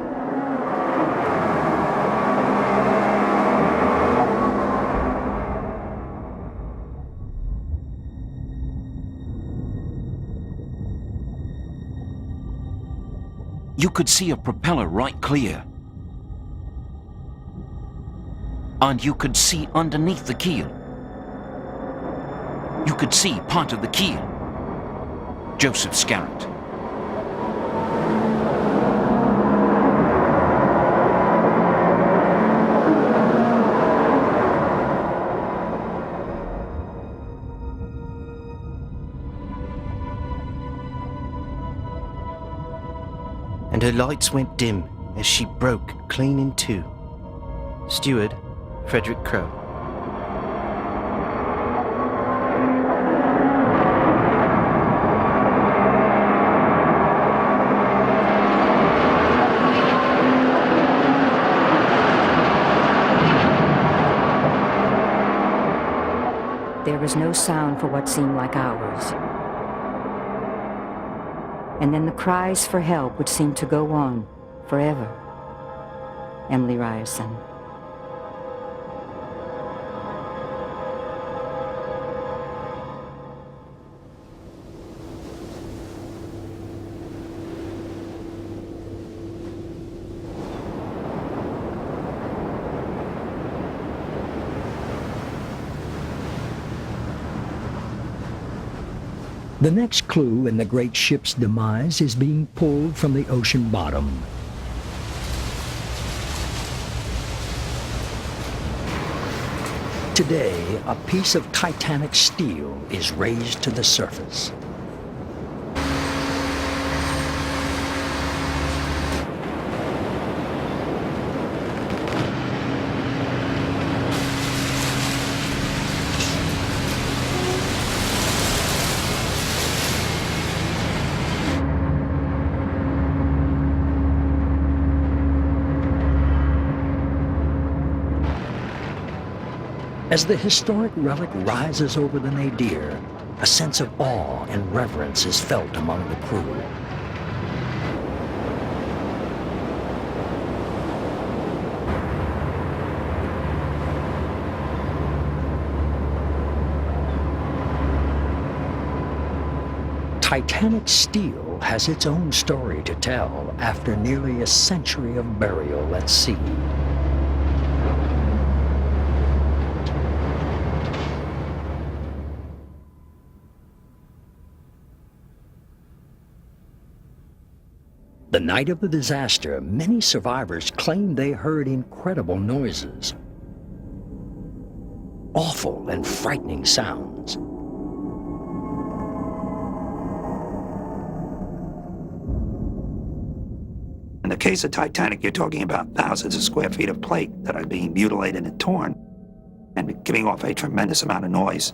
You could see a propeller right clear. And you could see underneath the keel. You could see part of the keel. Joseph Scarrett. And her lights went dim as she broke clean in two. Steward, Frederick Crowe. There was no sound for what seemed like hours. And then the cries for help would seem to go on forever. Emily Ryerson. The next clue in the great ship's demise is being pulled from the ocean bottom. Today, a piece of Titanic steel is raised to the surface. As the historic relic rises over the nadir, a sense of awe and reverence is felt among the crew. Titanic steel has its own story to tell after nearly a century of burial at sea. The night of the disaster, many survivors claimed they heard incredible noises. Awful and frightening sounds. In the case of Titanic, you're talking about thousands of square feet of plate that are being mutilated and torn and giving off a tremendous amount of noise.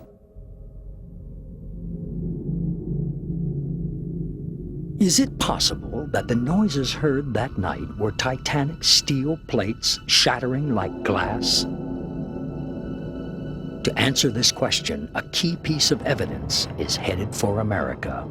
Is it possible that the noises heard that night were Titanic steel plates shattering like glass? To answer this question, a key piece of evidence is headed for America.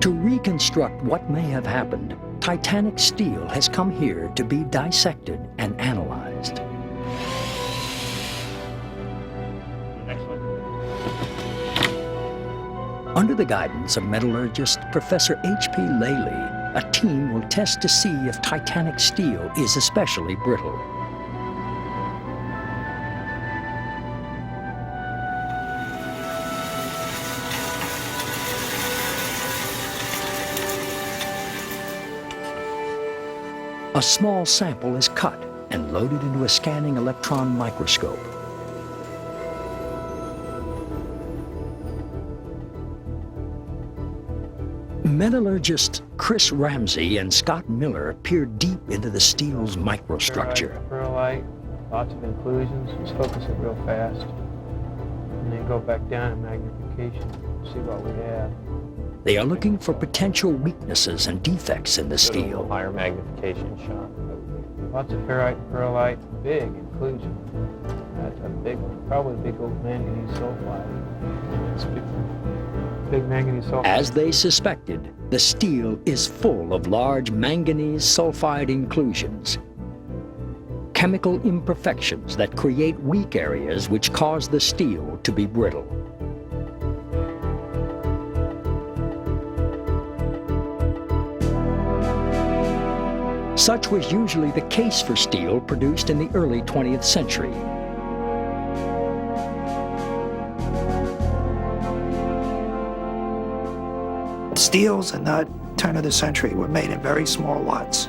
To reconstruct what may have happened, Titanic steel has come here to be dissected and analyzed. Under the guidance of metallurgist Professor H.P. Laley, a team will test to see if Titanic steel is especially brittle. A small sample is cut and loaded into a scanning electron microscope. Metallurgists Chris Ramsey and Scott Miller peered deep into the steel's microstructure. Pearlite, lots of inclusions. Let's focus it real fast. And then go back down in magnification, see what we have. They are looking for potential weaknesses and defects in the steel. Higher magnification shot. Lots of ferrite, pearlite, big inclusion. That's a big one, probably big old manganese sulfide. It's big manganese sulfide. As they suspected, the steel is full of large manganese sulfide inclusions. Chemical imperfections that create weak areas which cause the steel to be brittle. Such was usually the case for steel produced in the early 20th century. Steels in the turn of the century were made in very small lots,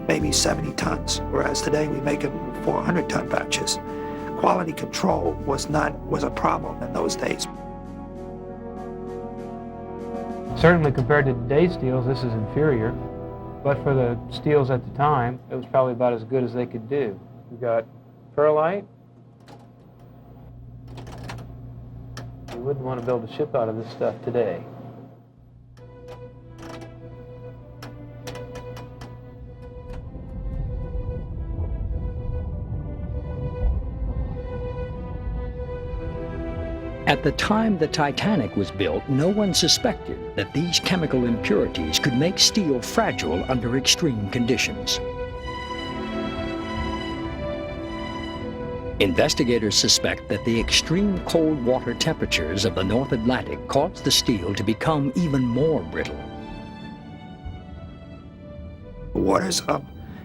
maybe 70 tons, whereas today we make them in 400-ton batches. Quality control was a problem in those days. Certainly compared to today's steels, this is inferior. But for the steels at the time, it was probably about as good as they could do. We got perlite. You wouldn't want to build a ship out of this stuff today. At the time the Titanic was built, no one suspected that these chemical impurities could make steel fragile under extreme conditions. Investigators suspect that the extreme cold water temperatures of the North Atlantic caused the steel to become even more brittle. The waters of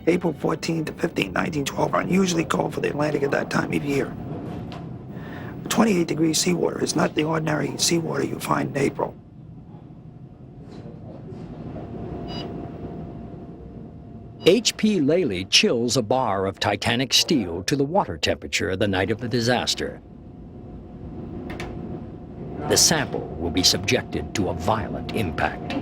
April 14 to 15, 1912 are unusually cold for the Atlantic at that time of year. 28 degrees seawater is not the ordinary seawater you find in April. H.P. Lely chills a bar of Titanic steel to the water temperature the night of the disaster. The sample will be subjected to a violent impact.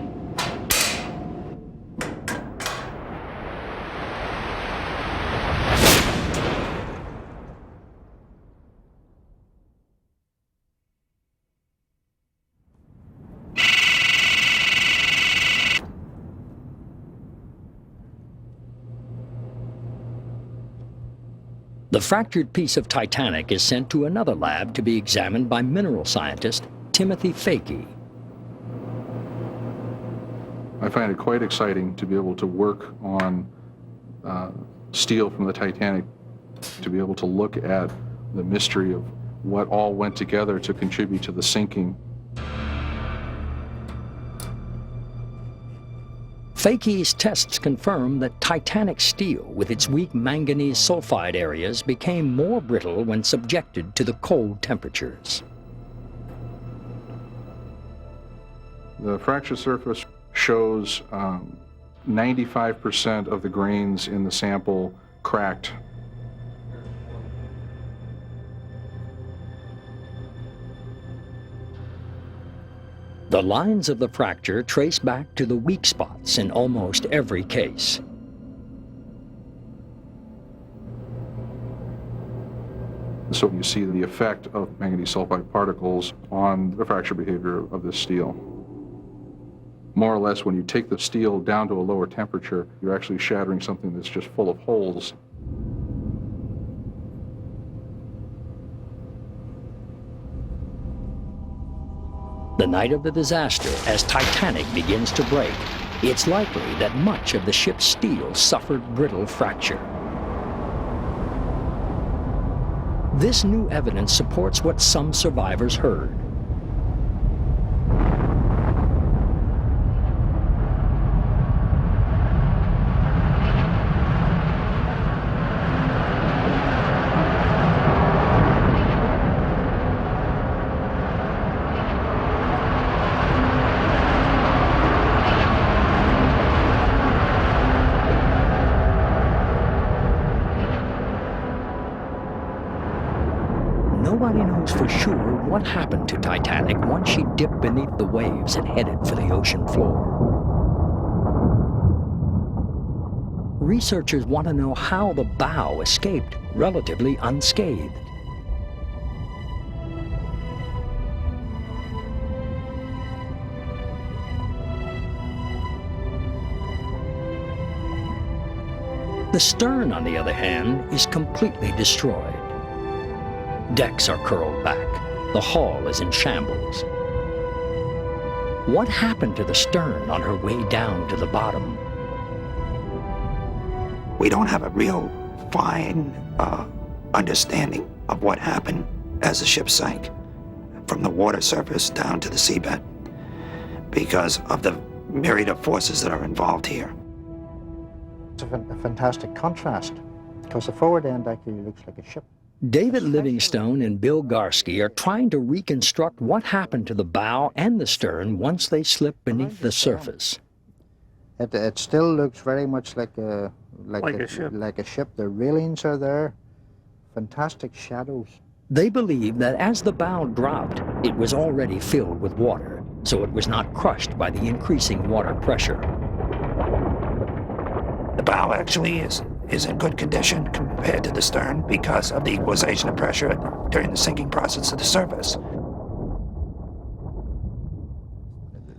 The fractured piece of Titanic is sent to another lab to be examined by mineral scientist Timothy Fakey. I find it quite exciting to be able to work on steel from the Titanic, to be able to look at the mystery of what all went together to contribute to the sinking. Fakey's tests confirm that Titanic steel, with its weak manganese sulfide areas, became more brittle when subjected to the cold temperatures. The fracture surface shows 95% of the grains in the sample cracked. The lines of the fracture trace back to the weak spots in almost every case. So you see the effect of manganese sulfide particles on the fracture behavior of this steel. More or less, when you take the steel down to a lower temperature, you're actually shattering something that's just full of holes. The night of the disaster, as Titanic begins to break, it's likely that much of the ship's steel suffered brittle fracture. This new evidence supports what some survivors heard. Nobody knows for sure what happened to Titanic once she dipped beneath the waves and headed for the ocean floor. Researchers want to know how the bow escaped relatively unscathed. The stern, on the other hand, is completely destroyed. Decks are curled back. The hull is in shambles. What happened to the stern on her way down to the bottom? We don't have a real fine understanding of what happened as the ship sank from the water surface down to the seabed because of the myriad of forces that are involved here. It's a fantastic contrast because the forward end actually looks like a ship. David Livingstone and Bill Garsky are trying to reconstruct what happened to the bow and the stern once they slipped beneath the surface. It still looks very much like a ship. Like a ship. The railings are there. Fantastic shadows. They believe that as the bow dropped, it was already filled with water, so it was not crushed by the increasing water pressure. The bow actually is in good condition compared to the stern because of the equalization of pressure during the sinking process to the surface.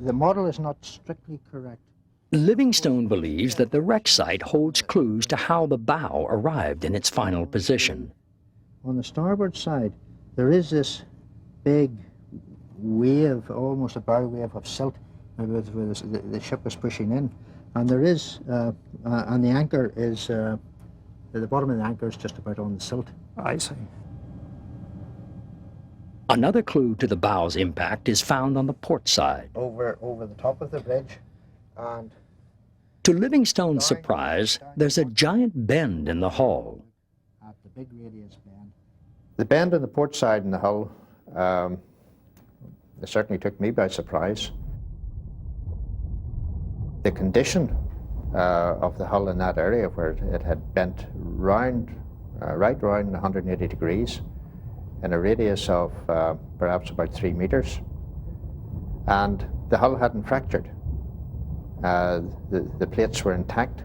The model is not strictly correct. Livingstone believes that the wreck site holds clues to how the bow arrived in its final position. On the starboard side, there is this big wave, almost a bow wave of silt, where the ship was pushing in. And there is, and the anchor is, the bottom of the anchor is just about on the silt. I see. Another clue to the bow's impact is found on the port side. Over the top of the bridge, and to Livingstone's surprise, there's a giant bend in the hull. at the big radius bend. The bend on the port side in the hull, it certainly took me by surprise. The condition of the hull in that area where it had bent round, right round 180 degrees in a radius of perhaps about 3 meters. And the hull hadn't fractured. The plates were intact.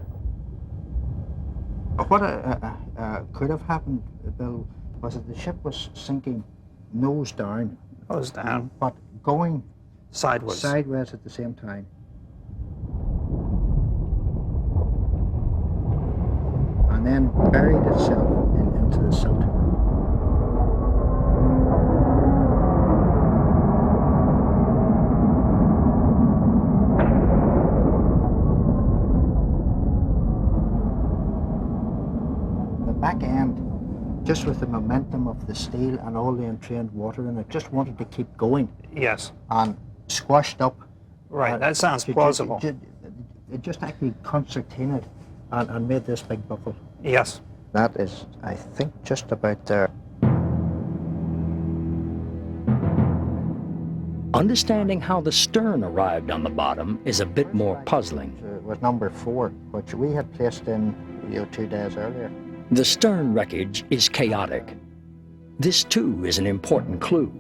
What could have happened, Bill, was that the ship was sinking nose down. Nose down. But going sideways at the same time. And then buried itself into the silt. The back end, just with the momentum of the steel and all the entrained water in it, just wanted to keep going. Yes. And squashed up. Right, that sounds plausible. It just actually concertinaed and made this big buckle. Yes. That is, I think, just about there. Understanding how the stern arrived on the bottom is a bit more puzzling. It was number 4, which we had placed in 2 days earlier. The stern wreckage is chaotic. This, too, is an important clue.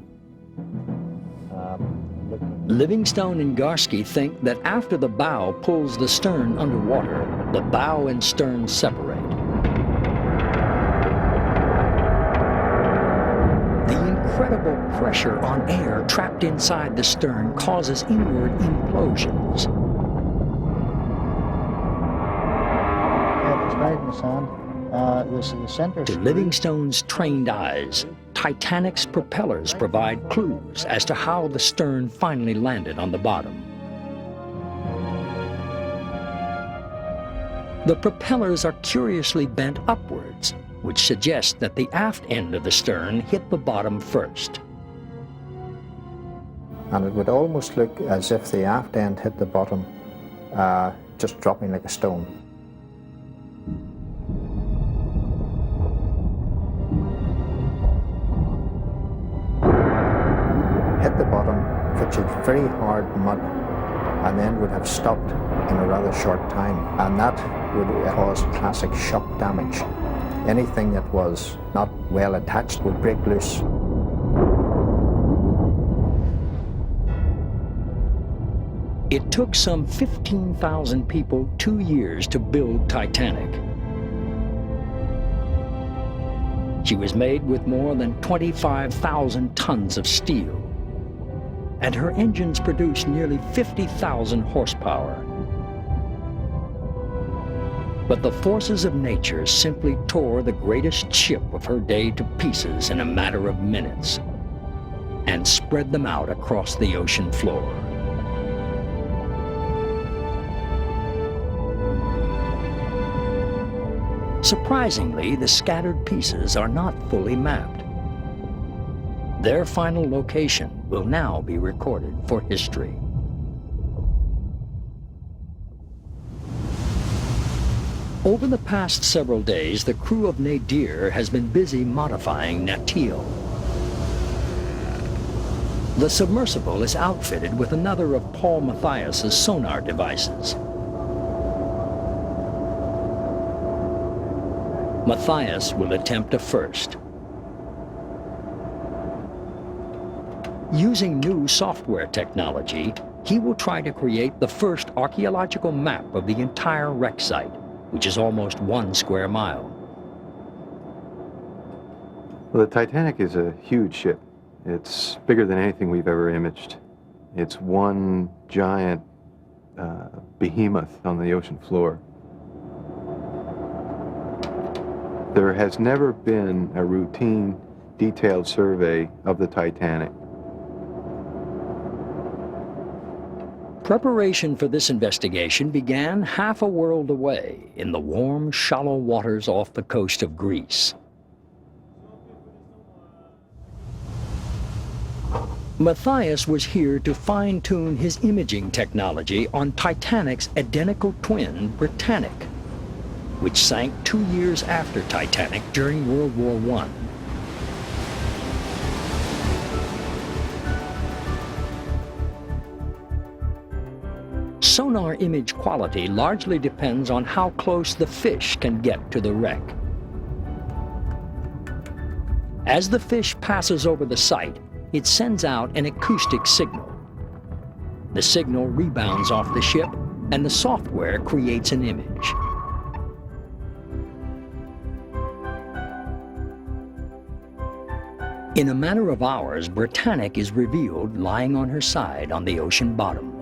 Livingstone and Garski think that after the bow pulls the stern underwater, the bow and stern separate. The incredible pressure on air trapped inside the stern causes inward implosions. Yeah, it's right in the sand. The center To Livingstone's trained eyes, Titanic's propellers provide clues as to how the stern finally landed on the bottom. The propellers are curiously bent upwards, which suggests that the aft end of the stern hit the bottom first. And it would almost look as if the aft end hit the bottom, just dropping like a stone. Hit the bottom, which is very hard mud, and then would have stopped in a rather short time. And that would cause classic shock damage. Anything that was not well attached would break loose. It took some 15,000 people 2 years to build Titanic. She was made with more than 25,000 tons of steel, and her engines produced nearly 50,000 horsepower. But the forces of nature simply tore the greatest ship of her day to pieces in a matter of minutes and spread them out across the ocean floor. Surprisingly, the scattered pieces are not fully mapped. Their final location will now be recorded for history. Over the past several days, the crew of Nadir has been busy modifying Natil. The submersible is outfitted with another of Paul Mathias's sonar devices. Mathias will attempt a first. Using new software technology, he will try to create the first archaeological map of the entire wreck site, which is almost 1 square mile. Well, the Titanic is a huge ship. It's bigger than anything we've ever imaged. It's one giant behemoth on the ocean floor. There has never been a routine, detailed survey of the Titanic. Preparation for this investigation began half a world away in the warm, shallow waters off the coast of Greece. Matthias was here to fine-tune his imaging technology on Titanic's identical twin, Britannic, which sank 2 years after Titanic during World War I. Sonar image quality largely depends on how close the fish can get to the wreck. As the fish passes over the site, it sends out an acoustic signal. The signal rebounds off the ship, and the software creates an image. In a matter of hours, Britannic is revealed lying on her side on the ocean bottom.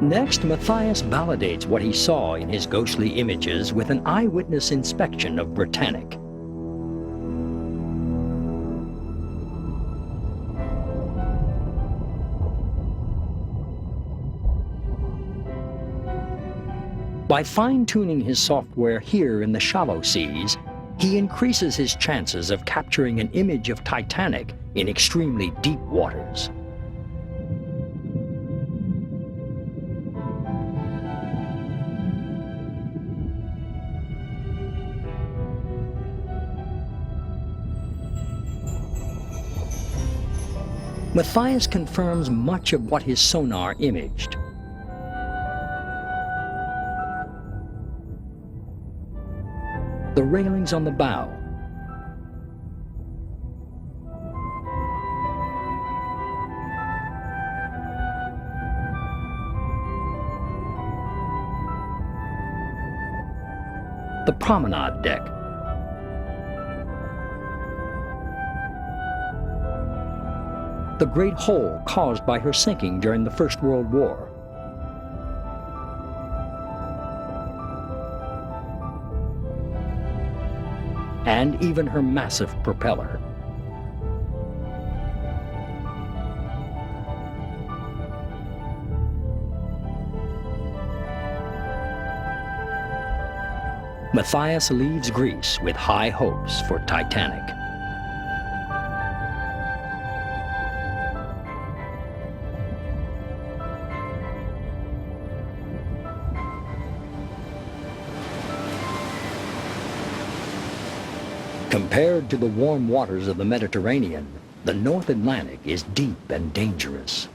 Next, Matthias validates what he saw in his ghostly images with an eyewitness inspection of Britannic. By fine-tuning his software here in the shallow seas, he increases his chances of capturing an image of Titanic in extremely deep waters. Matthias confirms much of what his sonar imaged. The railings on the bow, the promenade deck, the great hole caused by her sinking during the First World War, and even her massive propeller. Matthias leaves Greece with high hopes for Titanic. Compared to the warm waters of the Mediterranean, the North Atlantic is deep and dangerous.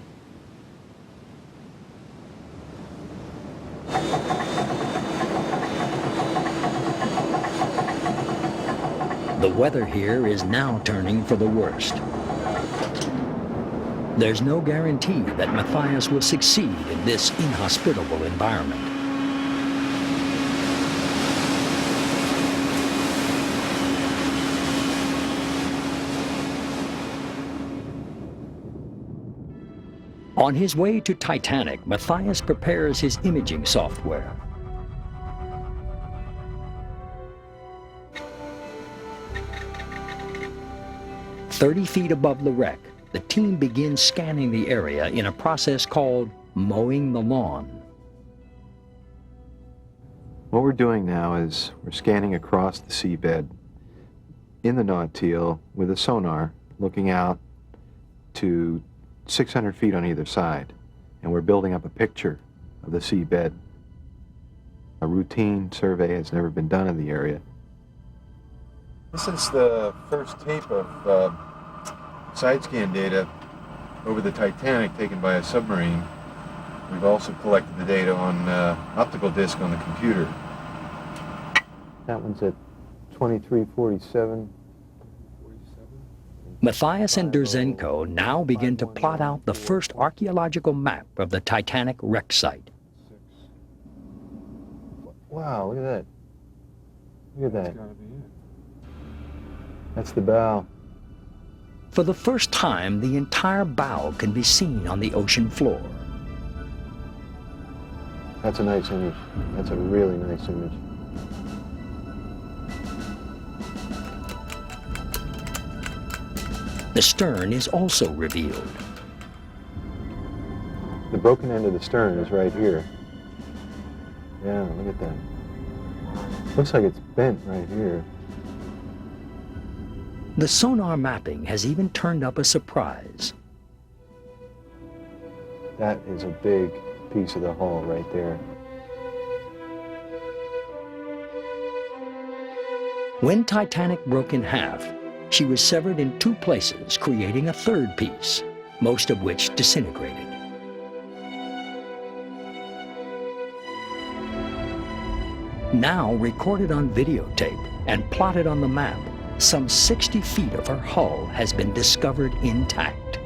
The weather here is now turning for the worst. There's no guarantee that Matthias will succeed in this inhospitable environment. On his way to Titanic, Matthias prepares his imaging software. "30 feet above the wreck, the team begins scanning the area in a process called mowing the lawn. What we're doing now is we're scanning across the seabed in the Nautil with a sonar looking out to 600 feet on either side, and we're building up a picture of the seabed. A routine survey has never been done in the area. This is the first tape of side scan data over the Titanic taken by a submarine. We've also collected the data on optical disc on the computer. That one's at 2347. Matthias and Derzenko now begin to plot out the first archaeological map of the Titanic wreck site. Wow, look at that. Look at that. That's gotta be it. That's the bow. For the first time, the entire bow can be seen on the ocean floor. That's a nice image. That's a really nice image. The stern is also revealed. The broken end of the stern is right here. Yeah, look at that. Looks like it's bent right here. The sonar mapping has even turned up a surprise. That is a big piece of the hull right there. When Titanic broke in half, she was severed in two places, creating a third piece, most of which disintegrated. Now recorded on videotape and plotted on the map, some 60 feet of her hull has been discovered intact.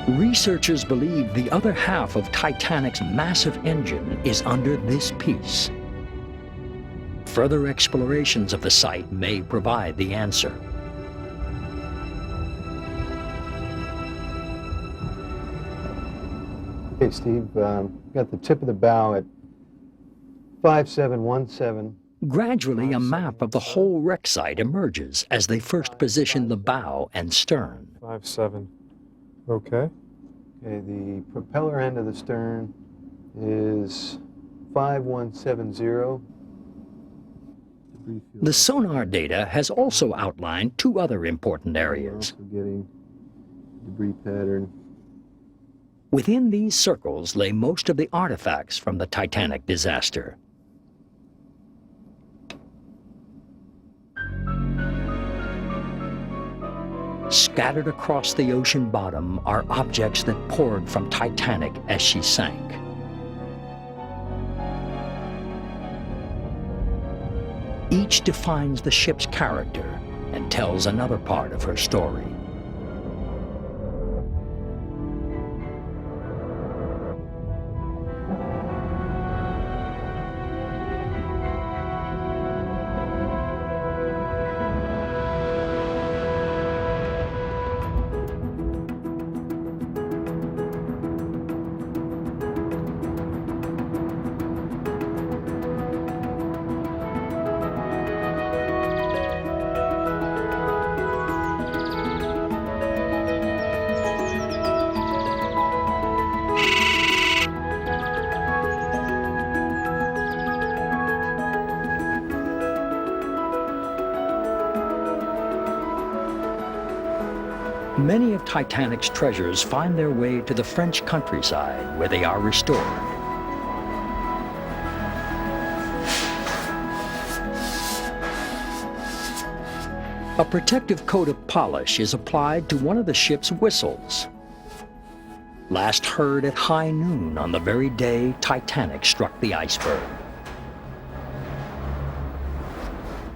Researchers believe the other half of Titanic's massive engine is under this piece. Further explorations of the site may provide the answer. Okay, Steve, got the tip of the bow at 5717. Gradually, a map of the whole wreck site emerges as they first position the bow and stern. 57. Okay. Okay, the propeller end of the stern is 5170. The sonar data has also outlined two other important areas. Getting debris pattern. Within these circles lay most of the artifacts from the Titanic disaster. Scattered across the ocean bottom are objects that poured from Titanic as she sank. Each defines the ship's character and tells another part of her story. Many of Titanic's treasures find their way to the French countryside, where they are restored. A protective coat of polish is applied to one of the ship's whistles. Last heard at high noon on the very day Titanic struck the iceberg.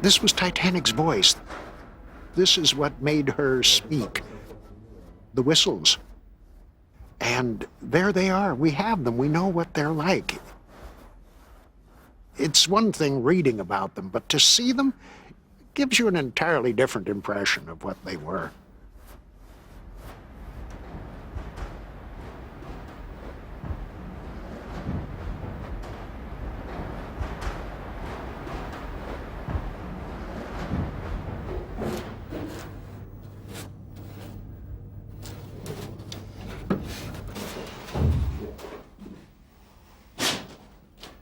This was Titanic's voice. This is what made her speak. The whistles. And there they are. We have them. We know what they're like. It's one thing reading about them, but to see them gives you an entirely different impression of what they were.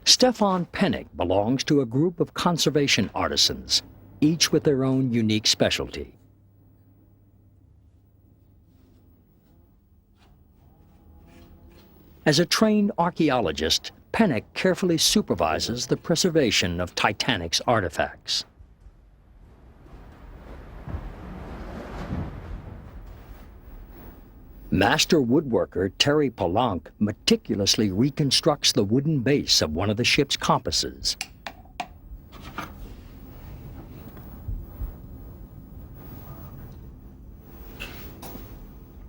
Stefan Pennick belongs to a group of conservation artisans, each with their own unique specialty. As a trained archaeologist, Pennick carefully supervises the preservation of Titanic's artifacts. Master woodworker Terry Palank meticulously reconstructs the wooden base of one of the ship's compasses.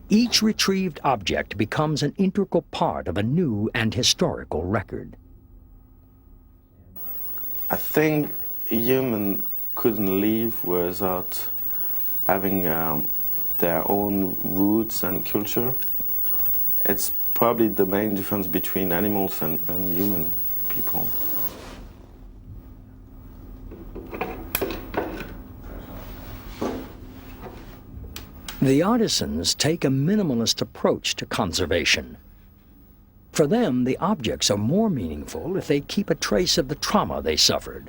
Each retrieved object becomes an integral part of a new and historical record. I think a human couldn't live without having their own roots and culture. It's probably the main difference between animals and human people. The artisans take a minimalist approach to conservation. For them, the objects are more meaningful if they keep a trace of the trauma they suffered.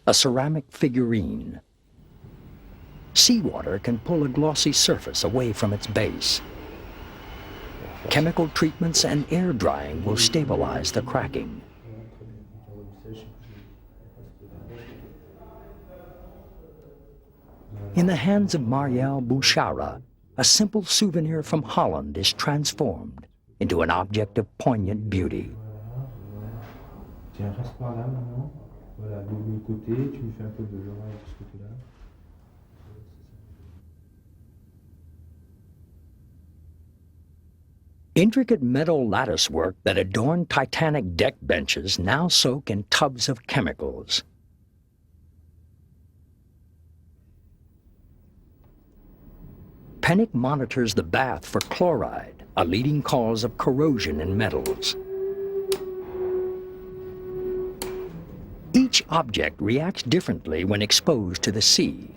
A ceramic figurine. Seawater can pull a glossy surface away from its base. Chemical treatments and air drying will stabilize the cracking. In the hands of Marielle Bouchara, a simple souvenir from Holland is transformed into an object of poignant beauty. Voilà, le côté, tu lui fais un peu de l'oreille de ce côté-là. Intricate metal lattice work that adorn Titanic deck benches now soak in tubs of chemicals. Pennick monitors the bath for chloride, a leading cause of corrosion in metals. Each object reacts differently when exposed to the sea.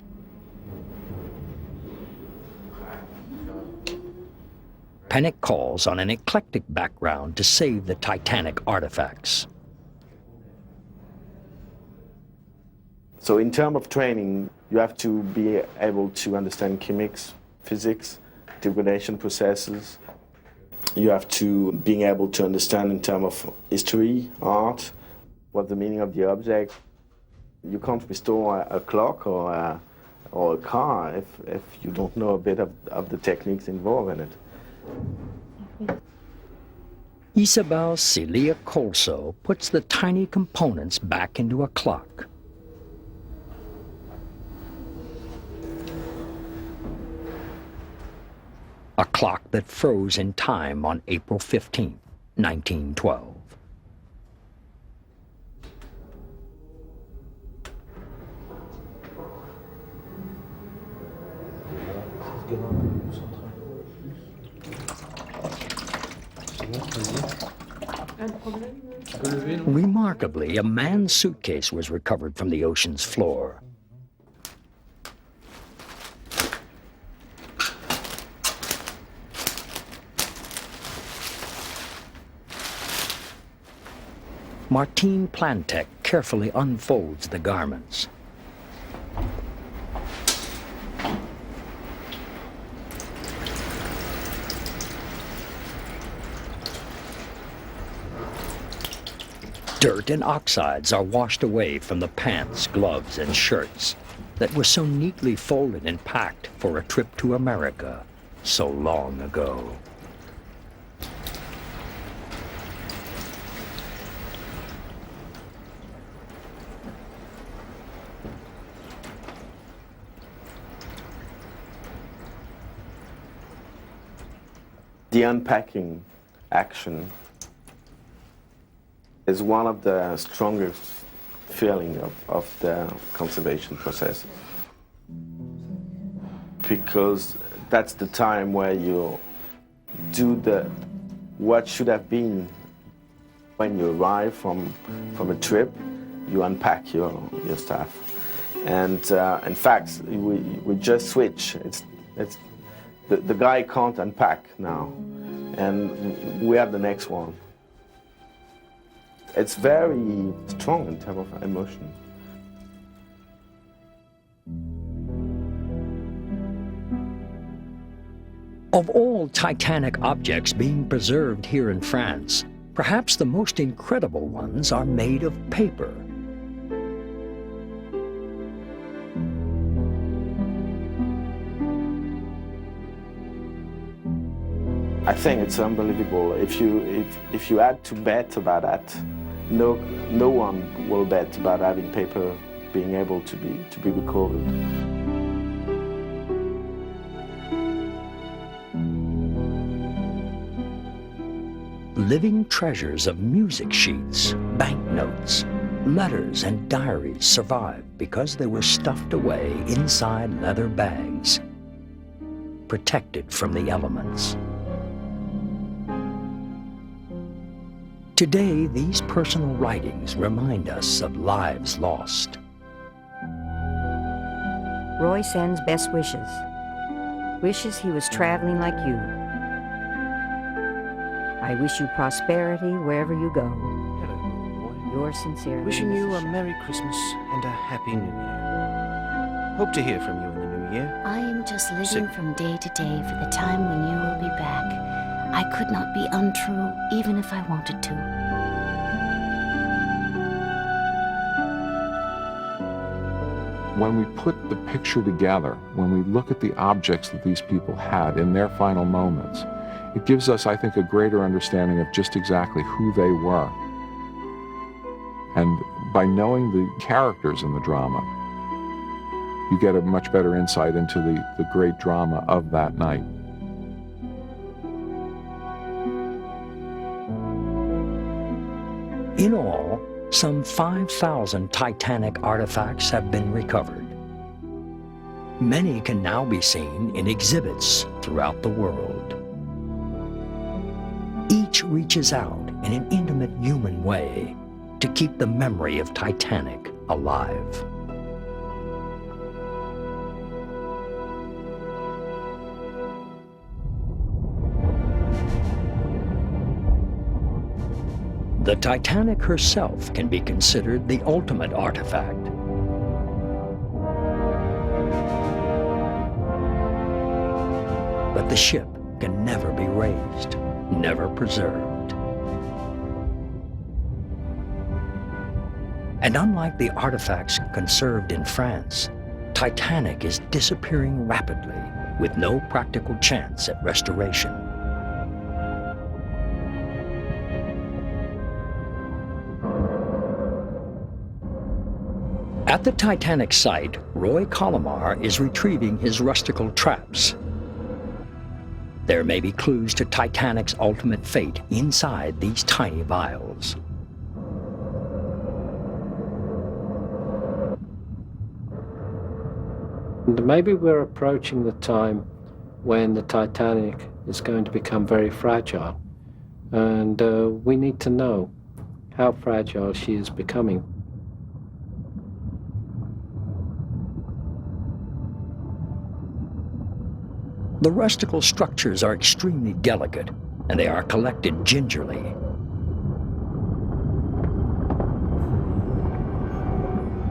Pennick calls on an eclectic background to save the Titanic artifacts. So in terms of training, you have to be able to understand chemics, physics, degradation processes. You have to be able to understand in terms of history, art, what the meaning of the object. You can't restore a clock or a car if you don't know a bit of the techniques involved in it. Isabel Celia Colso puts the tiny components back into a clock. A clock that froze in time on April 15, 1912. Remarkably, a man's suitcase was recovered from the ocean's floor. Martine Plantek carefully unfolds the garments. Dirt and oxides are washed away from the pants, gloves, and shirts that were so neatly folded and packed for a trip to America so long ago. The unpacking action is one of the strongest feelings of the conservation process, because that's the time where you do what should have been when you arrive from a trip. You unpack your stuff, and in fact we just switch. It's the guy can't unpack now, and we have the next one. It's very strong in terms of emotion. Of all Titanic objects being preserved here in France, perhaps the most incredible ones are made of paper. I think it's unbelievable. If you had to bet about that, no one will bet about having paper being able to be recorded. Living treasures of music sheets, banknotes, letters, and diaries survived because they were stuffed away inside leather bags, protected from the elements. Today, these personal writings remind us of lives lost. Roy sends best wishes. Wishes he was traveling like you. I wish you prosperity wherever you go. Yours sincerely. Wishing you a Merry Christmas and a Happy New Year. Hope to hear from you in the new year. I am just living from day to day for the time when you will be back. I could not be untrue even if I wanted to. When we put the picture together, when we look at the objects that these people had in their final moments, it gives us, I think, a greater understanding of just exactly who they were. And by knowing the characters in the drama, you get a much better insight into the great drama of that night. In all, some 5,000 Titanic artifacts have been recovered. Many can now be seen in exhibits throughout the world. Each reaches out in an intimate human way to keep the memory of Titanic alive. The Titanic herself can be considered the ultimate artifact. But the ship can never be raised, never preserved. And unlike the artifacts conserved in France, Titanic is disappearing rapidly with no practical chance at restoration. At the Titanic site, Roy Colomar is retrieving his rustical traps. There may be clues to Titanic's ultimate fate inside these tiny vials. And maybe we're approaching the time when the Titanic is going to become very fragile. And we need to know how fragile she is becoming. The rustical structures are extremely delicate, and they are collected gingerly.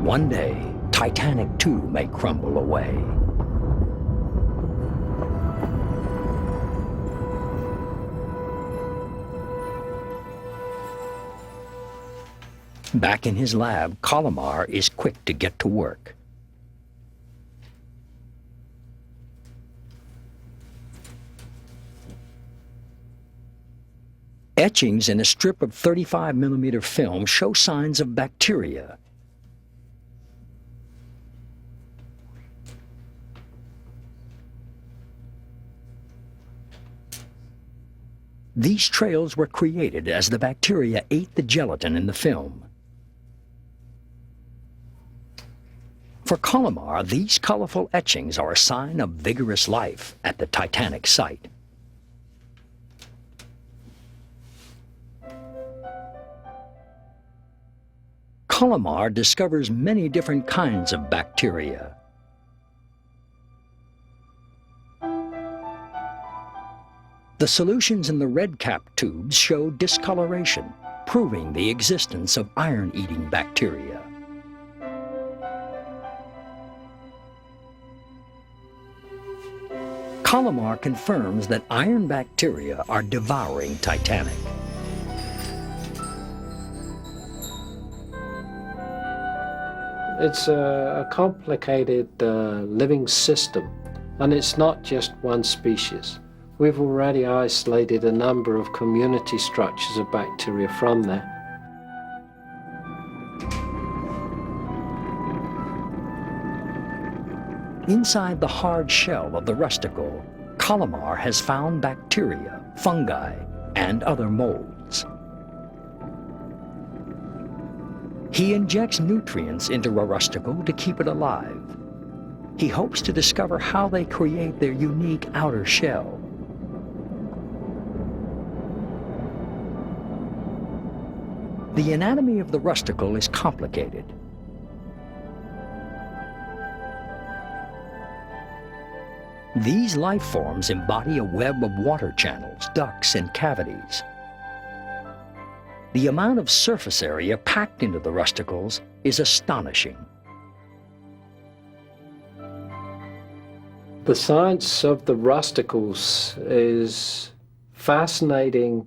One day, Titanic too may crumble away. Back in his lab, Colomar is quick to get to work. Etchings in a strip of 35mm film show signs of bacteria. These trails were created as the bacteria ate the gelatin in the film. For Colomar, these colorful etchings are a sign of vigorous life at the Titanic site. Colomar discovers many different kinds of bacteria. The solutions in the red cap tubes show discoloration, proving the existence of iron-eating bacteria. Colomar confirms that iron bacteria are devouring Titanic. It's a complicated living system, and it's not just one species. We've already isolated a number of community structures of bacteria from there. Inside the hard shell of the rusticle, Colomar has found bacteria, fungi, and other molds. He injects nutrients into a rusticle to keep it alive. He hopes to discover how they create their unique outer shell. The anatomy of the rusticle is complicated. These life forms embody a web of water channels, ducts, and cavities. The amount of surface area packed into the rusticles is astonishing. The science of the rusticles is fascinating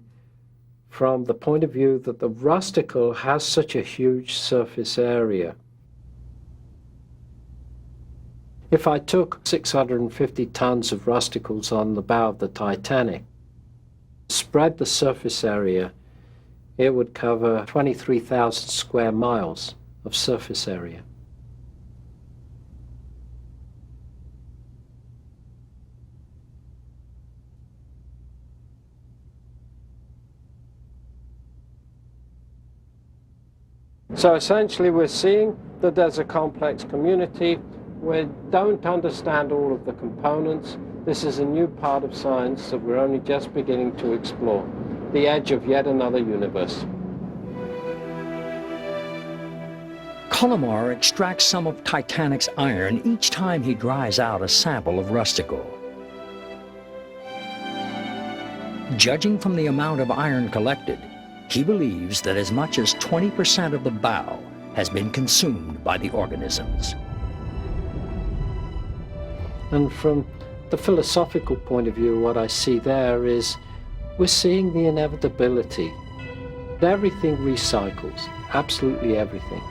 from the point of view that the rusticle has such a huge surface area. If I took 650 tons of rusticles on the bow of the Titanic, spread the surface area, it would cover 23,000 square miles of surface area. So essentially we're seeing that there's a complex community. We don't understand all of the components. This is a new part of science that we're only just beginning to explore, the edge of yet another universe. Colomar extracts some of Titanic's iron each time he dries out a sample of rusticle. Judging from the amount of iron collected, he believes that as much as 20% of the bow has been consumed by the organisms. And from the philosophical point of view, what I see there is we're seeing the inevitability. Everything recycles, absolutely everything.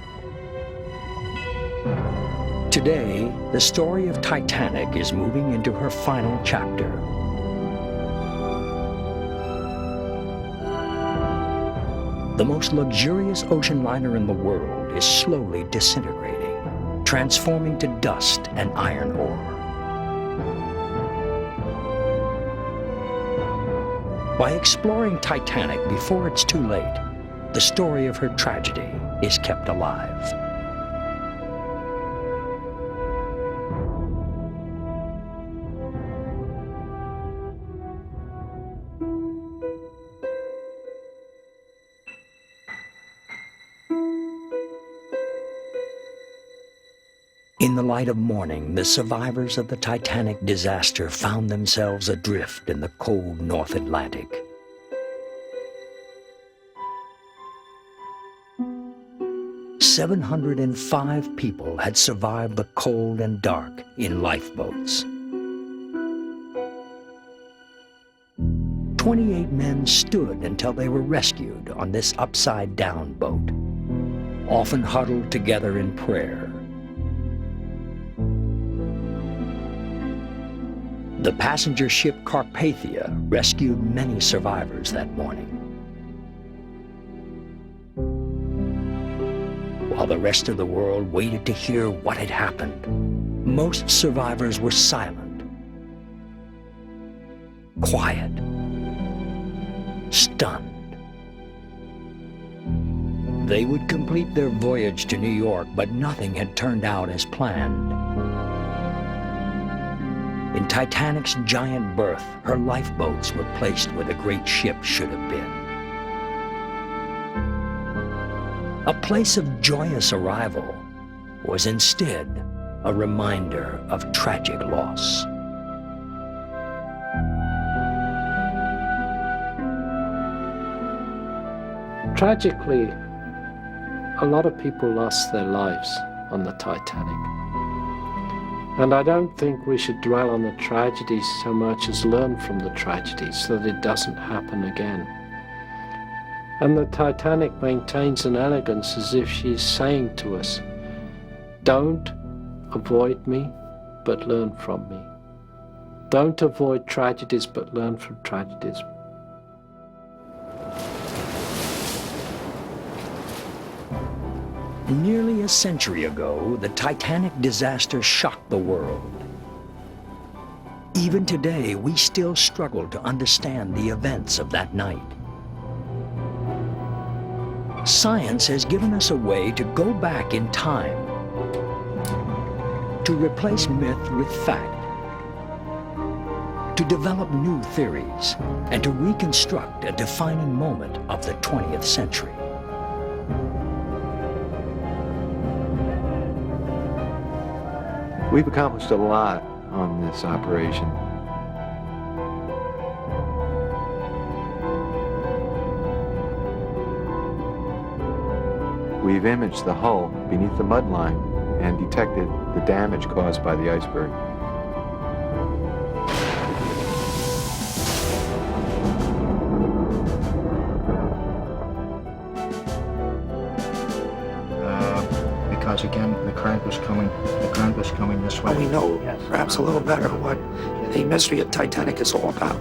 Today, the story of Titanic is moving into her final chapter. The most luxurious ocean liner in the world is slowly disintegrating, transforming to dust and iron ore. By exploring Titanic before it's too late, the story of her tragedy is kept alive. In the light of morning, the survivors of the Titanic disaster found themselves adrift in the cold North Atlantic. "705 people had survived the cold and dark in lifeboats. 28 men stood until they were rescued on this upside-down boat, often huddled together in prayer. The passenger ship Carpathia rescued many survivors that morning. While the rest of the world waited to hear what had happened, most survivors were silent, quiet, stunned. They would complete their voyage to New York, but nothing had turned out as planned. In Titanic's giant berth, her lifeboats were placed where the great ship should have been. A place of joyous arrival was instead a reminder of tragic loss. Tragically, a lot of people lost their lives on the Titanic. And I don't think we should dwell on the tragedies so much as learn from the tragedies so that it doesn't happen again. And the Titanic maintains an elegance as if she's saying to us, don't avoid me, but learn from me. Don't avoid tragedies, but learn from tragedies. Nearly a century ago, the Titanic disaster shocked the world. Even today, we still struggle to understand the events of that night. Science has given us a way to go back in time, to replace myth with fact, to develop new theories, and to reconstruct a defining moment of the 20th century. We've accomplished a lot on this operation. We've imaged the hull beneath the mud line and detected the damage caused by the iceberg. Because again, the current was coming this way. We know perhaps a little better what the mystery of Titanic is all about.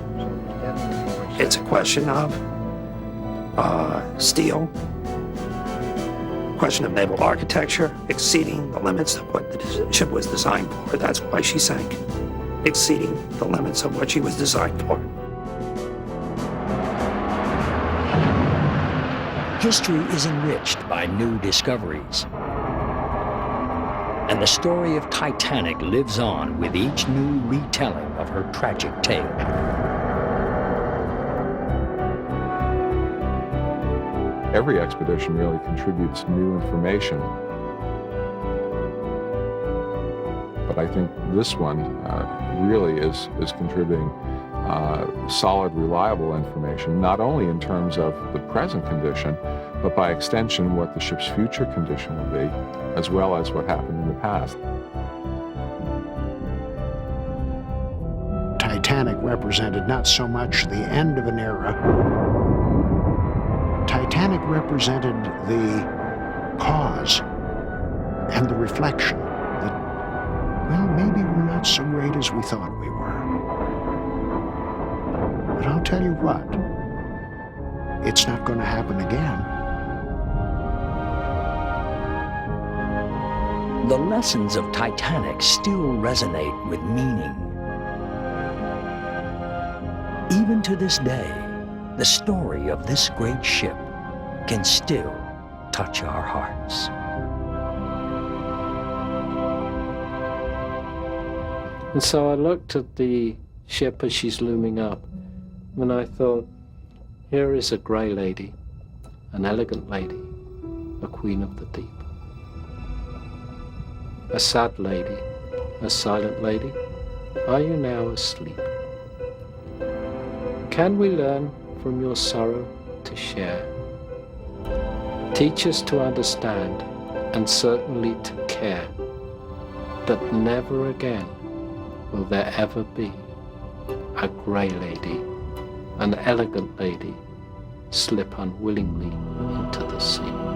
It's a question of steel, question of naval architecture, exceeding the limits of what the ship was designed for. That's why she sank, exceeding the limits of what she was designed for. History is enriched by new discoveries. And the story of Titanic lives on with each new retelling of her tragic tale. Every expedition really contributes new information. But I think this one really is contributing solid, reliable information, not only in terms of the present condition, but by extension what the ship's future condition will be, as well as what happened in the past. Titanic represented not so much the end of an era. Titanic represented the pause and the reflection that, well, maybe we're not so great as we thought we were. But I'll tell you what, it's not going to happen again. The lessons of Titanic still resonate with meaning. Even to this day, the story of this great ship can still touch our hearts. And so I looked at the ship as she's looming up, and I thought, here is a grey lady, an elegant lady, a queen of the deep. A sad lady, a silent lady, are you now asleep? Can we learn from your sorrow to share? Teach us to understand and certainly to care, that never again will there ever be a grey lady, an elegant lady, slip unwillingly into the sea.